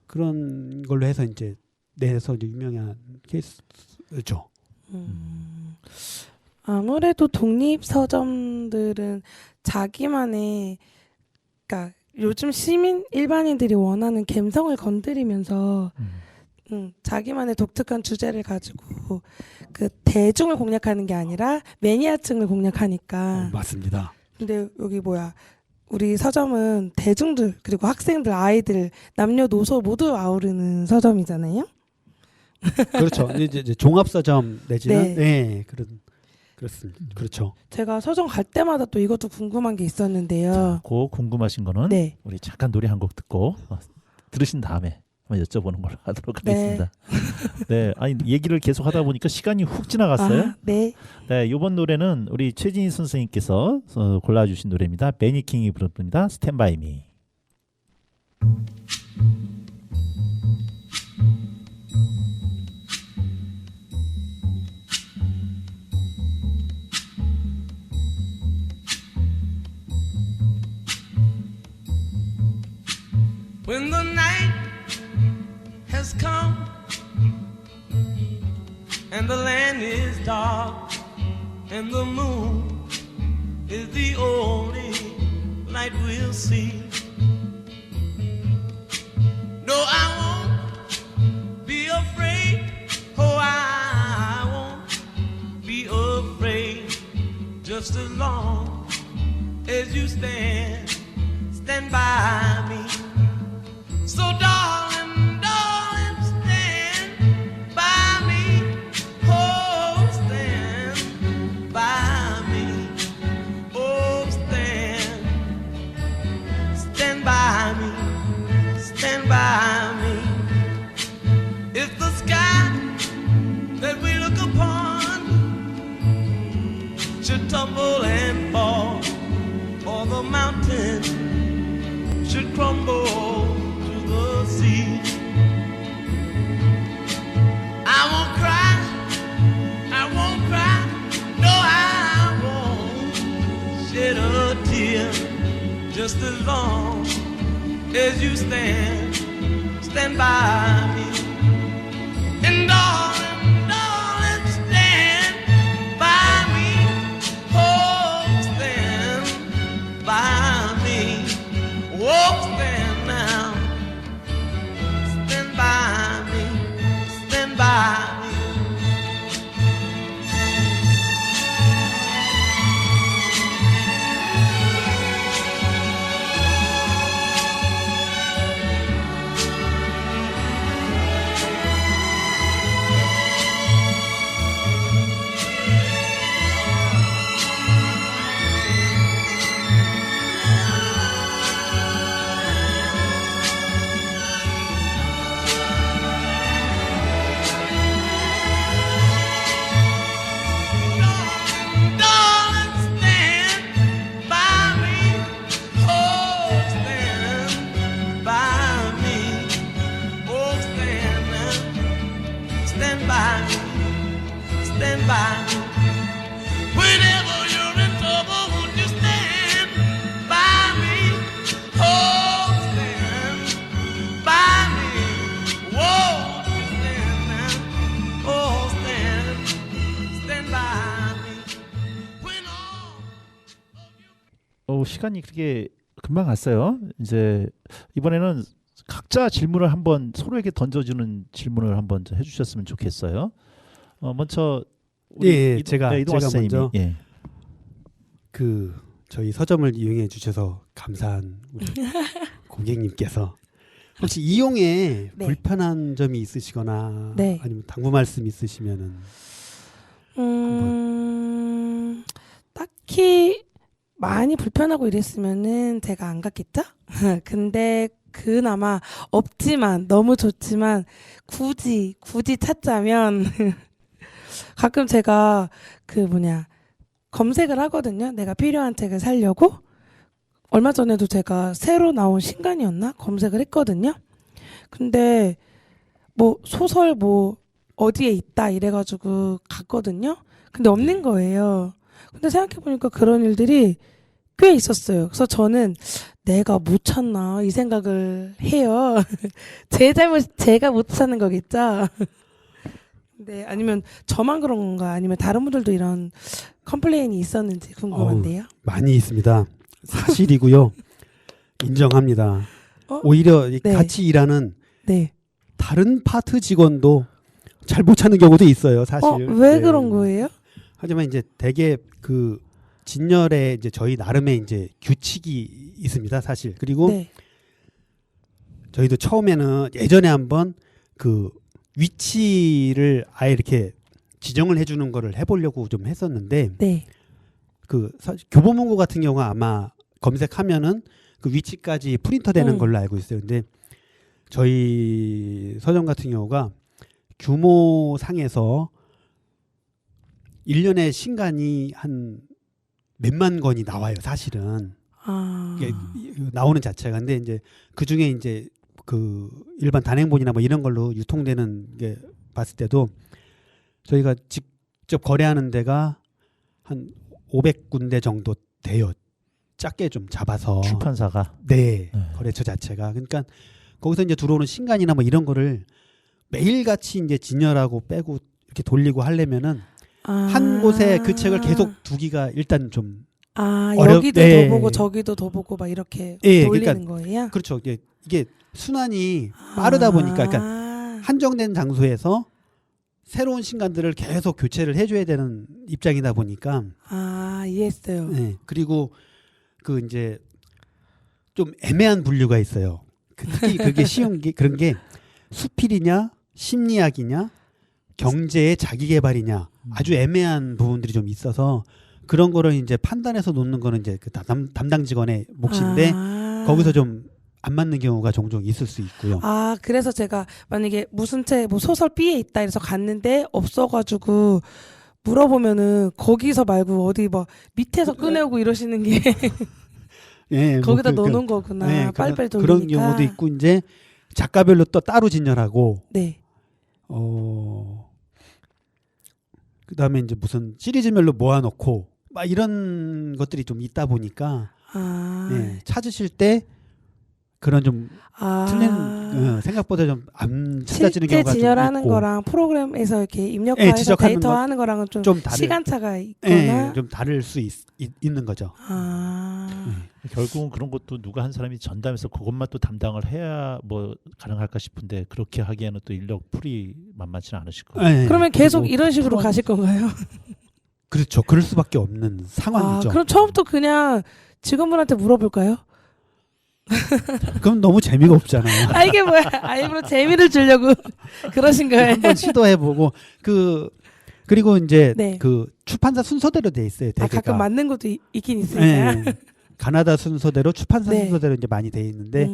그런 걸로 해서 이제 내서 유명한 케이스죠. 아무래도 독립 서점들은 자기만의 그러니까 요즘 일반인들이 원하는 감성을 건드리면서 자기만의 독특한 주제를 가지고 그 대중을 공략하는 게 아니라 매니아층을 공략하니까. 맞습니다. 근데 여기 우리 서점은 대중들 그리고 학생들, 아이들, 남녀노소 모두 아우르는 서점이잖아요. 그렇죠. 이제 종합 서점 내지는 그렇습니다. 그렇죠. 제가 서점 갈 때마다 또 이것도 궁금한 게 있었는데요. 그 궁금하신 거는 우리 잠깐 노래 한 곡 듣고 들으신 다음에 한번 여쭤보는 걸로 하도록 하겠습니다. 네, 아니 얘기를 계속 하다 보니까 시간이 훅 지나갔어요. 네. 네, 이번 노래는 우리 최진희 선생님께서 골라주신 노래입니다. 매니킹이 부릅니다. Stand by Me. When the night has come and the land is dark and the moon is the only light we'll see, afraid just as long as you stand by me. So darling, darling, stand by me. Oh, stand by me. Oh, stand by me. Stand by me. If the sky that we look upon should tumble and fall, or the mountain should crumble to the sea, I won't cry, no, I won't shed a tear, just as long as you stand by me. And darling, darling, stand by me. Oh, stand by me. Oh, stand now. Stand by me. Stand by me. Stand by me. Whenever you're in trouble, won't you stand by me? Oh, stand by me. Whoa, stand now. Oh, stand by me. When all 시간이 그렇게 금방 갔어요. 이제 이번에는 각자 질문을 한번 서로에게 던져주는 질문을 한번 해주셨으면 좋겠어요. 먼저 우리 제가 선생님이. 먼저 그 저희 서점을 이용해 주셔서 감사한 우리 고객님께서 혹시 이용에 네. 불편한 점이 있으시거나 네. 아니면 당부 말씀 있으시면은 딱히 많이 불편하고 이랬으면은 제가 안 갔겠죠? 근데 그나마 없지만 너무 좋지만 굳이 찾자면 가끔 제가 검색을 하거든요. 내가 필요한 책을 사려고. 얼마 전에도 제가 새로 나온 신간이었나? 검색을 했거든요. 근데 뭐 소설 뭐 어디에 있다 이래가지고 갔거든요. 근데 없는 거예요. 근데 생각해보니까 그런 일들이 꽤 있었어요. 그래서 저는 내가 못 찾나 이 생각을 해요. 제가 못 찾는 거겠죠. 네, 아니면 저만 그런 건가? 아니면 다른 분들도 이런 컴플레인이 있었는지 궁금한데요. 많이 있습니다. 사실이고요. 인정합니다. 오히려 네. 같이 일하는 네. 다른 파트 직원도 잘 못 찾는 경우도 있어요. 사실. 왜 그런 거예요? 하지만 이제 대개 그 진열에 이제 저희 나름의 이제 규칙이 있습니다. 사실. 그리고 네. 저희도 처음에는 예전에 한번 그 위치를 아예 이렇게 지정을 해주는 거를 해보려고 좀 했었는데 네. 그 교보문고 같은 경우가 아마 검색하면은 그 위치까지 프린터 되는 걸로 알고 있어요. 근데 저희 서점 같은 경우가 규모상에서 1년에 신간이 한 몇만 권이 나와요. 사실은. 이게 나오는 자체가. 근데 이제 그 중에 이제 그 일반 단행본이나 뭐 이런 걸로 유통되는 게 봤을 때도 저희가 직접 거래하는 데가 한 500군데 정도 돼요. 작게 좀 잡아서. 출판사가. 네. 거래처 자체가. 그러니까 거기서 이제 들어오는 신간이나 뭐 이런 거를 매일같이 이제 진열하고 빼고 이렇게 돌리고 하려면은 한 곳에 그 책을 계속 두기가 일단 좀 여기도 네. 더 보고 저기도 더 보고 막 이렇게 네, 돌리는 그러니까 거예요? 그렇죠. 이게 순환이 빠르다 보니까 그러니까 한정된 장소에서 새로운 신간들을 계속 교체를 해줘야 되는 입장이다 보니까 이해했어요. 네. 그리고 그 이제 좀 애매한 분류가 있어요. 특히 그게 쉬운 게 그런 게 수필이냐 심리학이냐 경제의 자기개발이냐 아주 애매한 부분들이 좀 있어서 그런 거를 이제 판단해서 놓는 거는 이제 그 담당 직원의 몫인데 거기서 좀 안 맞는 경우가 종종 있을 수 있고요. 그래서 제가 만약에 무슨 책 뭐 소설 B에 있다 이래서 갔는데 없어가지고 물어보면은 거기서 말고 어디 뭐 밑에서 꺼내오고 이러시는 게 예, 거기다 뭐 넣어놓은 거구나. 네, 빨리빨리 돌리니까. 그런 경우도 있고 이제 작가별로 또 따로 진열하고 네. 그다음에 이제 무슨 시리즈별로 모아놓고 막 이런 것들이 좀 있다 보니까 예, 찾으실 때 그런 좀 틀린 생각보다 좀 안 찾아지는 경우가 좀 있고 실제 진열하는 거랑 프로그램에서 이렇게 입력해서 지적하는 데이터하는 거랑은 좀 시간차가 있거나 예, 좀 다를 수 있는 거죠. 결국은 그런 것도 누가 한 사람이 전담해서 그것만 또 담당을 해야 뭐 가능할까 싶은데 그렇게 하기에는 또 인력 풀이 만만치는 않으실 거예요. 예, 그러면 계속 이런 식으로 가실 건가요? 그렇죠. 그럴 수밖에 없는 상황이죠. 그럼 처음부터 그냥 직원분한테 물어볼까요? 그럼 너무 재미가 없잖아요. 이게 뭐야? 일부러 재미를 주려고 그러신 거예요? 한번 시도해보고 그리고 이제 네. 그 출판사 순서대로 돼 있어요. 대개가. 가끔 맞는 것도 있긴 있으니까. 네. 가나다 순서대로 출판사 네. 순서대로 이제 많이 돼 있는데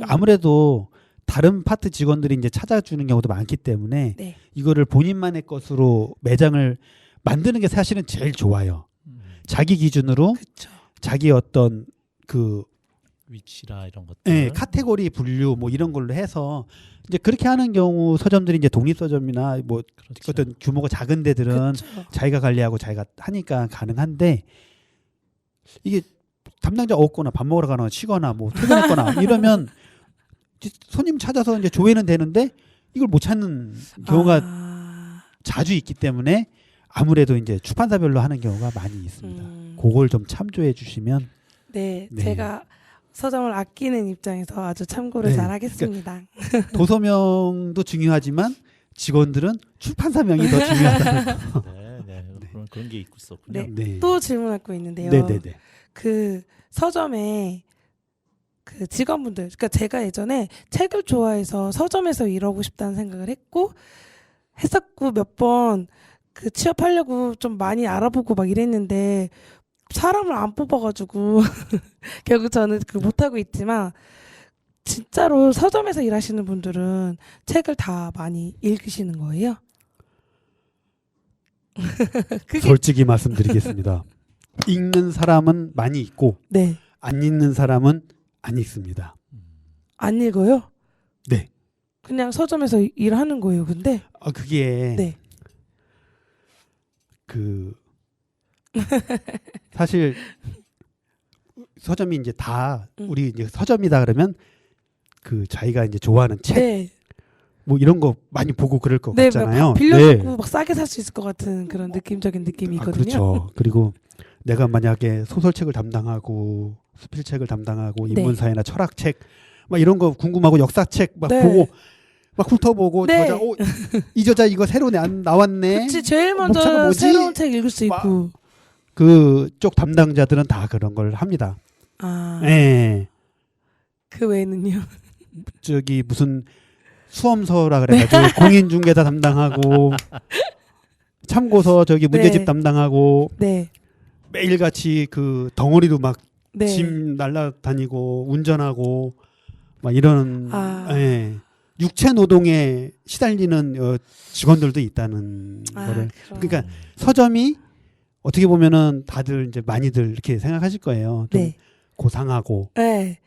아무래도 다른 파트 직원들이 이제 찾아주는 경우도 많기 때문에 네. 이거를 본인만의 것으로 매장을 만드는 게 사실은 제일 좋아요. 자기 기준으로 그쵸. 자기 어떤 그 위치라 이런 것들. 네, 카테고리 분류 뭐 이런 걸로 해서 이제 그렇게 하는 경우 서점들이 이제 독립 서점이나 뭐 그렇죠. 어떤 규모가 작은 데들은 그쵸. 자기가 관리하고 자기가 하니까 가능한데 이게 담당자 없거나 밥 먹으러 가거나 쉬거나 뭐 퇴근했거나 이러면 손님 찾아서 이제 조회는 되는데 이걸 못 찾는 경우가 자주 있기 때문에 아무래도 이제 출판사별로 하는 경우가 많이 있습니다. 그걸 좀 참조해 주시면 네, 네. 제가 서점을 아끼는 입장에서 아주 참고를 네. 잘 하겠습니다. 도서명도 중요하지만 직원들은 출판사명이 더 중요하다. 네. 그런 게 있었군요. 네. 네. 또 질문할 거 있는데요. 네네네. 그 서점에 그 직원분들, 그러니까 제가 예전에 책을 좋아해서 서점에서 일하고 싶다는 생각을 했었고 몇 번 그 취업하려고 좀 많이 알아보고 막 이랬는데 사람을 안 뽑아가지고 결국 저는 그 못하고 있지만 진짜로 서점에서 일하시는 분들은 책을 다 많이 읽으시는 거예요? 솔직히 말씀드리겠습니다. 읽는 사람은 많이 있고 네. 안 읽는 사람은 안 읽습니다. 안 읽어요? 네. 그냥 서점에서 일하는 거예요, 근데? 그게 네. 사실 서점이 이제 다 우리 이제 서점이다 그러면 그 자기가 이제 좋아하는 책 네. 뭐 이런 거 많이 보고 그럴 것 네, 같잖아요. 빌려주고 막 싸게 살 수 있을 것 같은 그런 느낌적인 느낌이 있거든요. 그렇죠. 그리고 내가 만약에 소설책을 담당하고 수필책을 담당하고 네. 인문사회나 철학책 막 이런 거 궁금하고 역사책 막 네. 보고 막 훑어보고 네. 저자 이 저자 이거 새로 나왔네. 그치, 제일 목차가 먼저 뭐지? 새로운 책 읽을 수 있고. 그쪽 담당자들은 다 그런 걸 합니다. 네. 그 외에는요? 저기 무슨 수험서라 그래가지고 공인중개사 담당하고 참고서 저기 문제집 네. 담당하고 네. 매일같이 그 덩어리도 막 네. 짐 날라다니고 운전하고 막 이런 예. 육체 노동에 시달리는 직원들도 있다는 거를 그러니까 서점이 어떻게 보면은 다들 이제 많이들 이렇게 생각하실 거예요. 좀 네. 고상하고 네.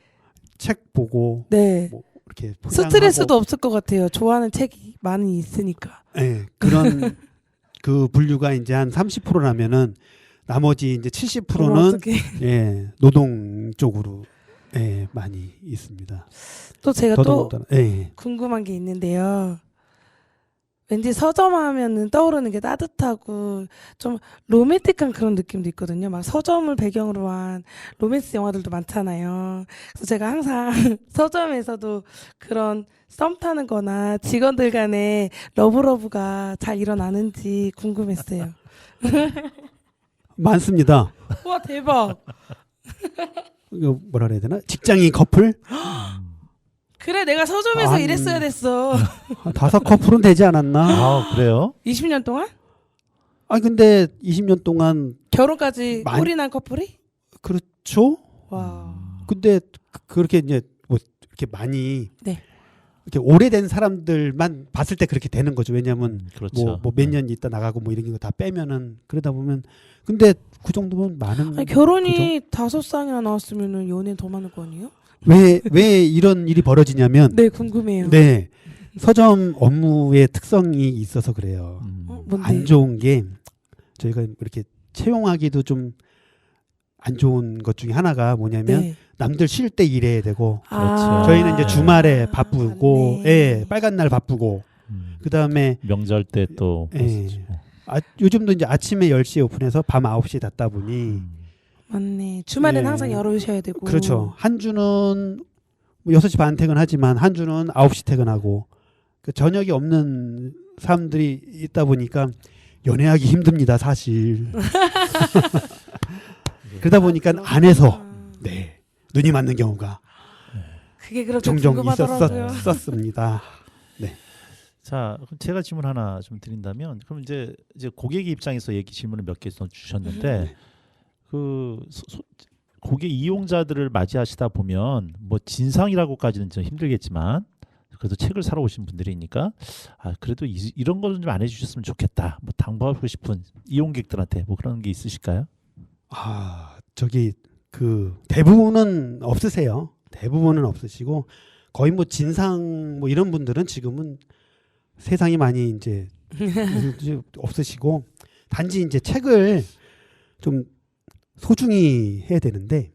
책 보고 네. 뭐 이렇게 포장하고. 스트레스도 없을 것 같아요. 좋아하는 책이 많이 있으니까. 예. 그런 그 분류가 이제 한 30%라면은 나머지 이제 70%는 예, 노동 쪽으로 예, 많이 있습니다. 또 제가 또 예. 궁금한 게 있는데요. 왠지 서점하면은 떠오르는 게 따뜻하고 좀 로맨틱한 그런 느낌도 있거든요. 막 서점을 배경으로 한 로맨스 영화들도 많잖아요. 그래서 제가 항상 서점에서도 그런 썸 타는 거나 직원들 간의 러브러브가 잘 일어나는지 궁금했어요. 많습니다. 와, 대박. 이거 뭐라 그래야 되나? 직장인 커플? 그래, 내가 서점에서 아니. 일했어야 됐어. 한 5커플은 되지 않았나? 아, 그래요? 20년 동안? 아 근데 20년 동안 결혼까지 많이- 꼴이 난 커플이? 그렇죠? 와. 근데 그렇게 이제 뭐 이렇게 많이 네. 이렇게 오래된 사람들만 봤을 때 그렇게 되는 거죠. 왜냐하면 그렇죠. 뭐 몇 년 있다 나가고 뭐 이런 거 다 빼면은 그러다 보면 근데 그 정도면 많은 아니, 결혼이 5쌍이나 나왔으면은 연애 더 많을 거 아니에요? 왜 이런 일이 벌어지냐면 네, 궁금해요. 네 서점 업무의 특성이 있어서 그래요. 뭔데? 안 좋은 게 저희가 이렇게 채용하기도 좀 안 좋은 것 중에 하나가 뭐냐면 네. 남들 쉴 때 일해야 되고 그렇죠. 저희는 이제 주말에 바쁘고 맞네. 예, 빨간 날 바쁘고 그다음에 명절 때 또 예. 요즘도 이제 아침에 10시에 오픈해서 밤 9시에 닫다 보니 맞네. 주말엔 예. 항상 열어주셔야 되고. 그렇죠. 한 주는 뭐 6시 반 퇴근하지만 한 주는 9시 퇴근하고 그 저녁이 없는 사람들이 있다 보니까 연애하기 힘듭니다, 사실. 그러다 보니까 안에서 네. 눈이 맞는 경우가 그게 그렇게 종종 궁금하더라고요. 있었습니다. 자, 그럼 제가 질문 하나 좀 드린다면, 그럼 이제 고객의 입장에서 질문을 몇 개 주셨는데, 그 고객 이용자들을 맞이하시다 보면 뭐 진상이라고까지는 좀 힘들겠지만, 그래도 책을 사러 오신 분들이니까, 그래도 이런 거는 좀 안 해주셨으면 좋겠다. 뭐 당부하고 싶은 이용객들한테 뭐 그런 게 있으실까요? 저기 그 대부분은 없으세요. 대부분은 없으시고 거의 뭐 진상 뭐 이런 분들은 지금은 세상이 많이 이제 없으시고 단지 이제 책을 좀 소중히 해야 되는데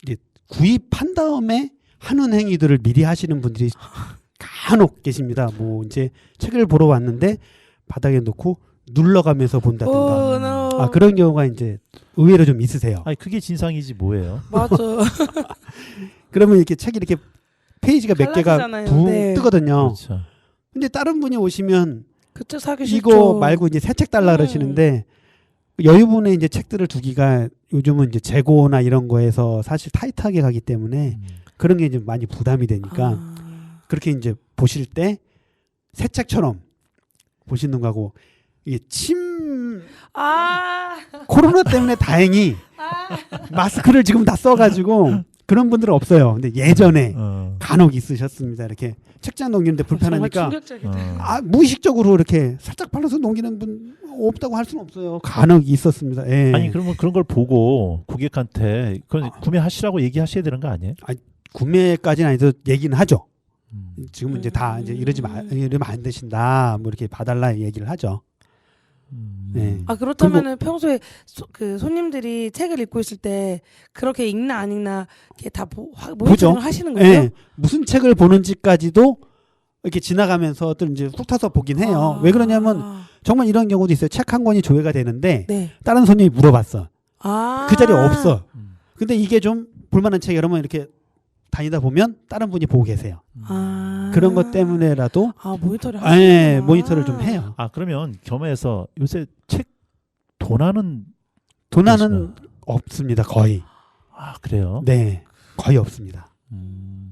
이제 구입한 다음에 하는 행위들을 미리 하시는 분들이 간혹 계십니다. 뭐 이제 책을 보러 왔는데 바닥에 놓고 눌러가면서 본다든가. 오, no. 그런 경우가 이제 의외로 좀 있으세요. 아니 그게 진상이지 뭐예요? 맞아. 그러면 이렇게 책이 이렇게 페이지가 몇 개가 갈라지잖아요. 붕 네. 뜨거든요. 그렇죠. 근데 다른 분이 오시면 그쵸, 사기 싫죠. 이거 말고 이제 새 책 달라 그러시는데 여유분의 이제 책들을 두기가 요즘은 이제 재고나 이런 거에서 사실 타이트하게 가기 때문에 그런 게 이제 많이 부담이 되니까 그렇게 이제 보실 때 새 책처럼 보시는 거하고 이게 코로나 때문에 다행히 마스크를 지금 다 써가지고 그런 분들은 없어요. 근데 예전에 간혹 있으셨습니다. 이렇게 책장 넘기는데 불편하니까 정말 충격적이다. 무의식적으로 이렇게 살짝 발라서 넘기는 분 없다고 할 수는 없어요. 간혹 있었습니다. 예. 아니 그러면 그런 걸 보고 고객한테 그건 구매하시라고 얘기하셔야 되는 거 아니에요? 구매까지는 아니도 얘기는 하죠. 지금은 이제 다 이제 이러면 안 되신다. 뭐 이렇게 봐달라 얘기를 하죠. 네. 그렇다면은 평소에 그 손님들이 책을 읽고 있을 때 그렇게 읽나 안 읽나 이렇게 다 모니터링을 하시는 거예요? 네. 무슨 책을 보는지까지도 이렇게 지나가면서 또 이제 훅 타서 보긴 해요. 왜 그러냐면 정말 이런 경우도 있어요. 책 한 권이 조회가 되는데 네. 다른 손님이 물어봤어. 그 자리에 없어. 음. 근데 이게 좀 볼만한 책 여러분 이렇게 다니다 보면 다른 분이 보고 계세요. 그런 것 때문에라도 모니터를 모니터를 좀 해요. 그러면 겸해서 요새 책 도나는 없습니다. 거의. 그래요? 네. 거의 없습니다.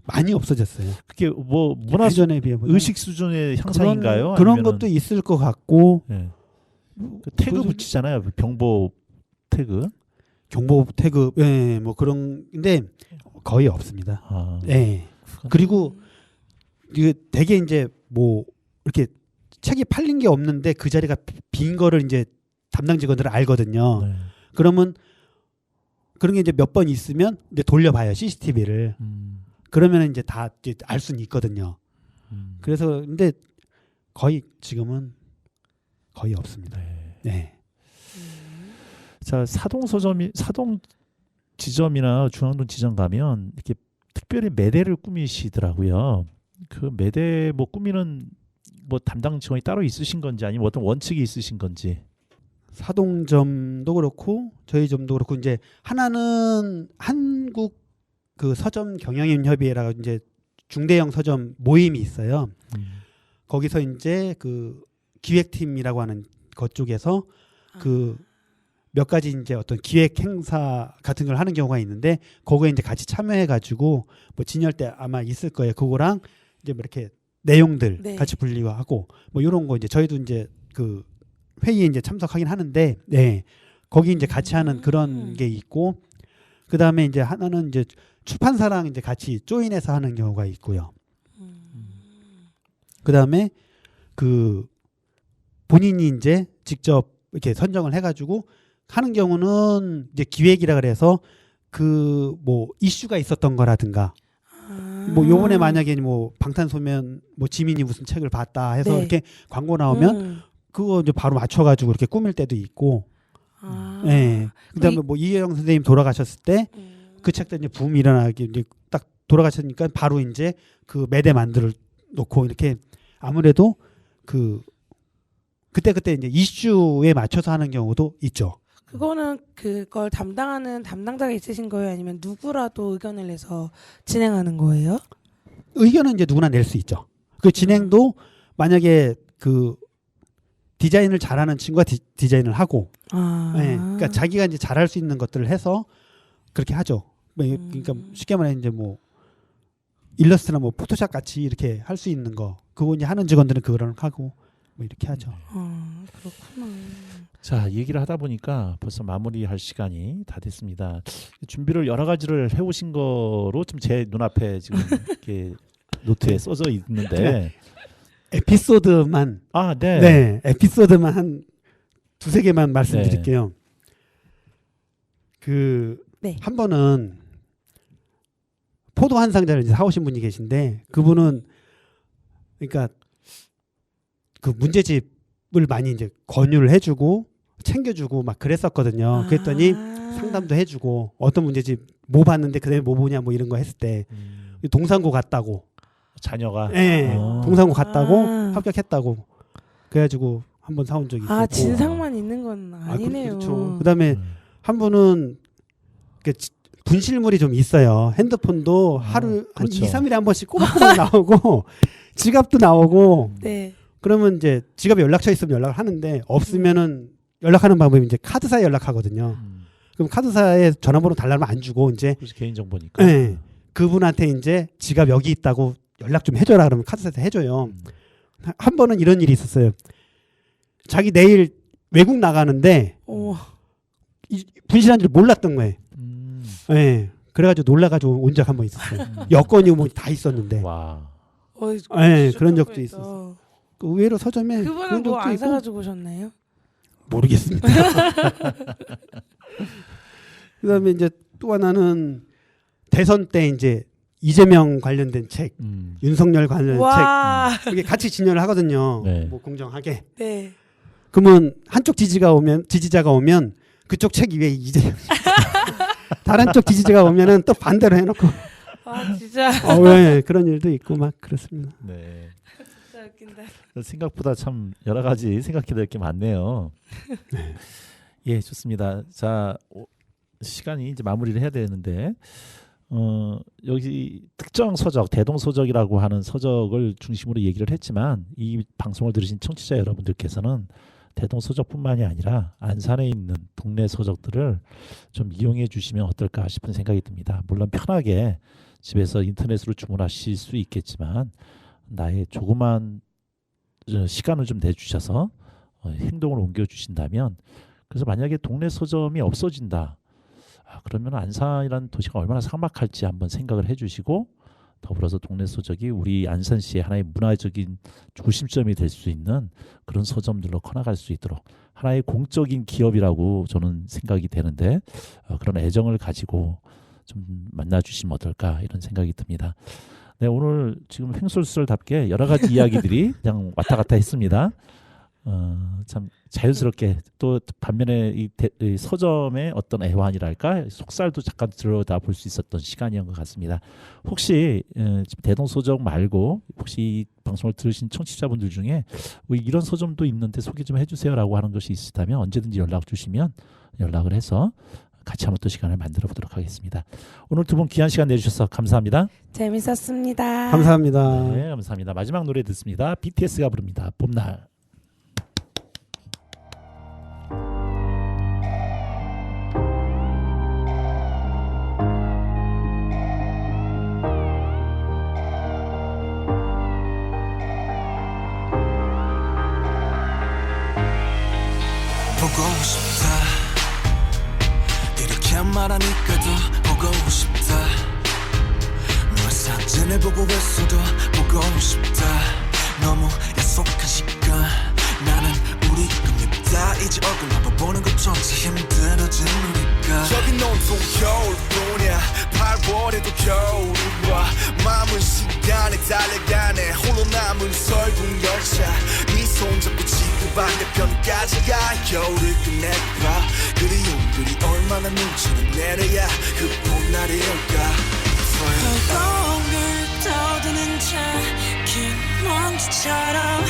많이 없어졌어요. 그게 뭐 문화 예전에 비해 의식 수준의 향상인가요? 그런 아니면은, 것도 있을 것 같고 네. 그 태그 붙이잖아요. 병보 태그. 경보 태그 뭐 그런 근데 거의 없습니다. 네. 그리고 이게 되게 이제 뭐 이렇게 책이 팔린 게 없는데 그 자리가 빈 거를 이제 담당 직원들은 알거든요. 네. 그러면 그런 게 이제 몇 번 있으면 이제 돌려봐요 CCTV를. 그러면 이제 다 알 수는 있거든요. 그래서 근데 거의 지금은 거의 없습니다. 네. 자, 사동 지점이나 중앙동 지점 가면 이렇게 특별히 매대를 꾸미시더라고요. 그 매대 뭐 꾸미는 뭐 담당 직원이 따로 있으신 건지 아니면 어떤 원칙이 있으신 건지. 사동점도 그렇고 저희 점도 그렇고 이제 하나는 한국 그 서점 경영인 협의회라 이제 중대형 서점 모임이 있어요. 거기서 이제 그 기획팀이라고 하는 것 쪽에서 그 몇 가지 이제 어떤 기획 행사 같은 걸 하는 경우가 있는데 거기에 이제 같이 참여해 가지고 뭐 진열 때 아마 있을 거예요. 그거랑 이제 뭐 이렇게 내용들 네. 같이 분리하고 뭐 이런 거 이제 저희도 이제 그 회의에 이제 참석하긴 하는데 네. 거기 이제 같이 하는 그런 게 있고 그다음에 이제 하나는 이제 출판사랑 이제 같이 조인해서 하는 경우가 있고요. 그다음에 그 본인이 이제 직접 이렇게 선정을 해 가지고 하는 경우는 이제 기획이라 그래서 그 뭐 이슈가 있었던 거라든가 뭐 요번에 만약에 뭐 방탄소년 뭐 지민이 무슨 책을 봤다 해서 네. 이렇게 광고 나오면 그거 이제 바로 맞춰가지고 이렇게 꾸밀 때도 있고, 네. 그다음에 뭐 이혜영 선생님 돌아가셨을 때 그 책도 이제 붐이 일어나기 이제 딱 돌아가셨으니까 바로 이제 그 매대 만들어 놓고 이렇게 아무래도 그 그때 이제 이슈에 맞춰서 하는 경우도 있죠. 그거는 그걸 담당하는 담당자가 있으신 거예요? 아니면 누구라도 의견을 내서 진행하는 거예요? 의견은 이제 누구나 낼 수 있죠. 그 진행도 만약에 그 디자인을 잘하는 친구가 디자인을 하고, 네, 그러니까 자기가 이제 잘할 수 있는 것들을 해서 그렇게 하죠. 그러니까 쉽게 말해 이제 뭐 일러스트나 뭐 포토샵 같이 이렇게 할 수 있는 거, 그거 이제 하는 직원들은 그거를 하고 뭐 이렇게 하죠. 그렇구나. 자, 얘기를 하다 보니까 벌써 마무리할 시간이 다 됐습니다. 준비를 여러 가지를 해오신 거로 좀 제 눈앞에 지금 이렇게 노트에 써져 있는데 에피소드만 네, 에피소드만 한 두세 개만 말씀드릴게요. 그 한 번은 포도 한 상자를 이제 사오신 분이 계신데 그분은 그러니까 그 문제집을 많이 이제 권유를 해주고 챙겨주고 막 그랬었거든요. 그랬더니 상담도 해주고 어떤 문제집 뭐 봤는데 그다음에 뭐 보냐 뭐 이런 거 했을 때 동산고 갔다고 자녀가 동산고 갔다고 합격했다고 그래가지고 한번 사온 적이 있었고 진상만 있는 건 아니네요. 그렇죠. 그다음에 한 분은 분실물이 좀 있어요. 핸드폰도 하루 한 2, 3일에 한 번씩 꼬박꼬박 나오고 지갑도 나오고 그러면 이제 지갑에 연락처 있으면 연락을 하는데 없으면은 연락하는 방법이 이제 카드사에 연락하거든요. 그럼 카드사에 전화번호 달라면 안 주고 이제 개인정보니까 그분한테 이제 지갑 여기 있다고 연락 좀 해줘라 그러면 카드사에서 해줘요. 한 번은 이런 일이 있었어요. 자기 내일 외국 나가는데 분실한 줄 몰랐던 거예요. 네. 그래가지고 놀라가지고 온 적 한 번 있었어요. 여권이 뭐 다 있었는데. 와. 네, 그런 적도 있었어요. 의외로 서점에 그분은 뭐 안 사가지고 오셨나요? 모르겠습니다. 그다음에 이제 또 하나는 대선 때 이제 이재명 관련된 책, 윤석열 관련된 책 이게 같이 진열을 하거든요. 뭐 공정하게. 그러면 한쪽 지지자가 오면 그쪽 책 위에 이재명. 다른 쪽 지지자가 오면은 또 반대로 해놓고. 진짜. 네, 그런 일도 있고 막 그렇습니다. 네. 진짜 웃긴다. 생각보다 참 여러 가지 생각해야 될 게 많네요. 예, 좋습니다. 자, 시간이 이제 마무리를 해야 되는데 여기 특정 서적, 대동서적이라고 하는 서적을 중심으로 얘기를 했지만 이 방송을 들으신 청취자 여러분들께서는 대동서적뿐만이 아니라 안산에 있는 동네 서적들을 좀 이용해 주시면 어떨까 싶은 생각이 듭니다. 물론 편하게 집에서 인터넷으로 주문하실 수 있겠지만 나의 조그만 시간을 좀 내주셔서 행동을 옮겨주신다면 그래서 만약에 동네 서점이 없어진다. 그러면 안산이라는 도시가 얼마나 삭막할지 한번 생각을 해주시고 더불어서 동네 서적이 우리 안산시의 하나의 문화적인 중심점이 될 수 있는 그런 서점들로 커나갈 수 있도록 하나의 공적인 기업이라고 저는 생각이 되는데 그런 애정을 가지고 좀 만나주시면 어떨까 이런 생각이 듭니다. 네, 오늘 지금 횡설수설답게 여러 가지 이야기들이 그냥 왔다 갔다 했습니다. 참 자연스럽게 또 반면에 이 서점의 어떤 애환이랄까 속살도 잠깐 들여다 볼 수 있었던 시간이었던 것 같습니다. 혹시 대동서적 말고 혹시 이 방송을 들으신 청취자분들 중에 이런 서점도 있는데 소개 좀 해주세요라고 하는 것이 있다면 언제든지 연락 주시면 연락을 해서 같이 한번 또 시간을 만들어 보도록 하겠습니다. 오늘 두 분 귀한 시간 내주셔서 감사합니다. 재밌었습니다. 감사합니다. 네, 감사합니다. 마지막 노래 듣습니다. BTS가 부릅니다. 봄날. 보고 싶다 이렇게 말하니까 더 보고 싶다 너의 사진을 보고 있어도 보고 싶다 너무 약속한 시간 나는 우리 끝냅다 이제 얼굴 한번 보는 것조차 힘들어진 우리가 저기 온통 겨울뿐이야 8월에도 겨울이 와 마음은 시간에 달려가네 홀로 남은 설국 열차 네 손잡고 지구 반대편까지 가 겨울을 끝내봐 그리움들이 얼마나 눈치를 내려야 그 봄날이 올까 덜컹 떠드는 차 긴 먼지처럼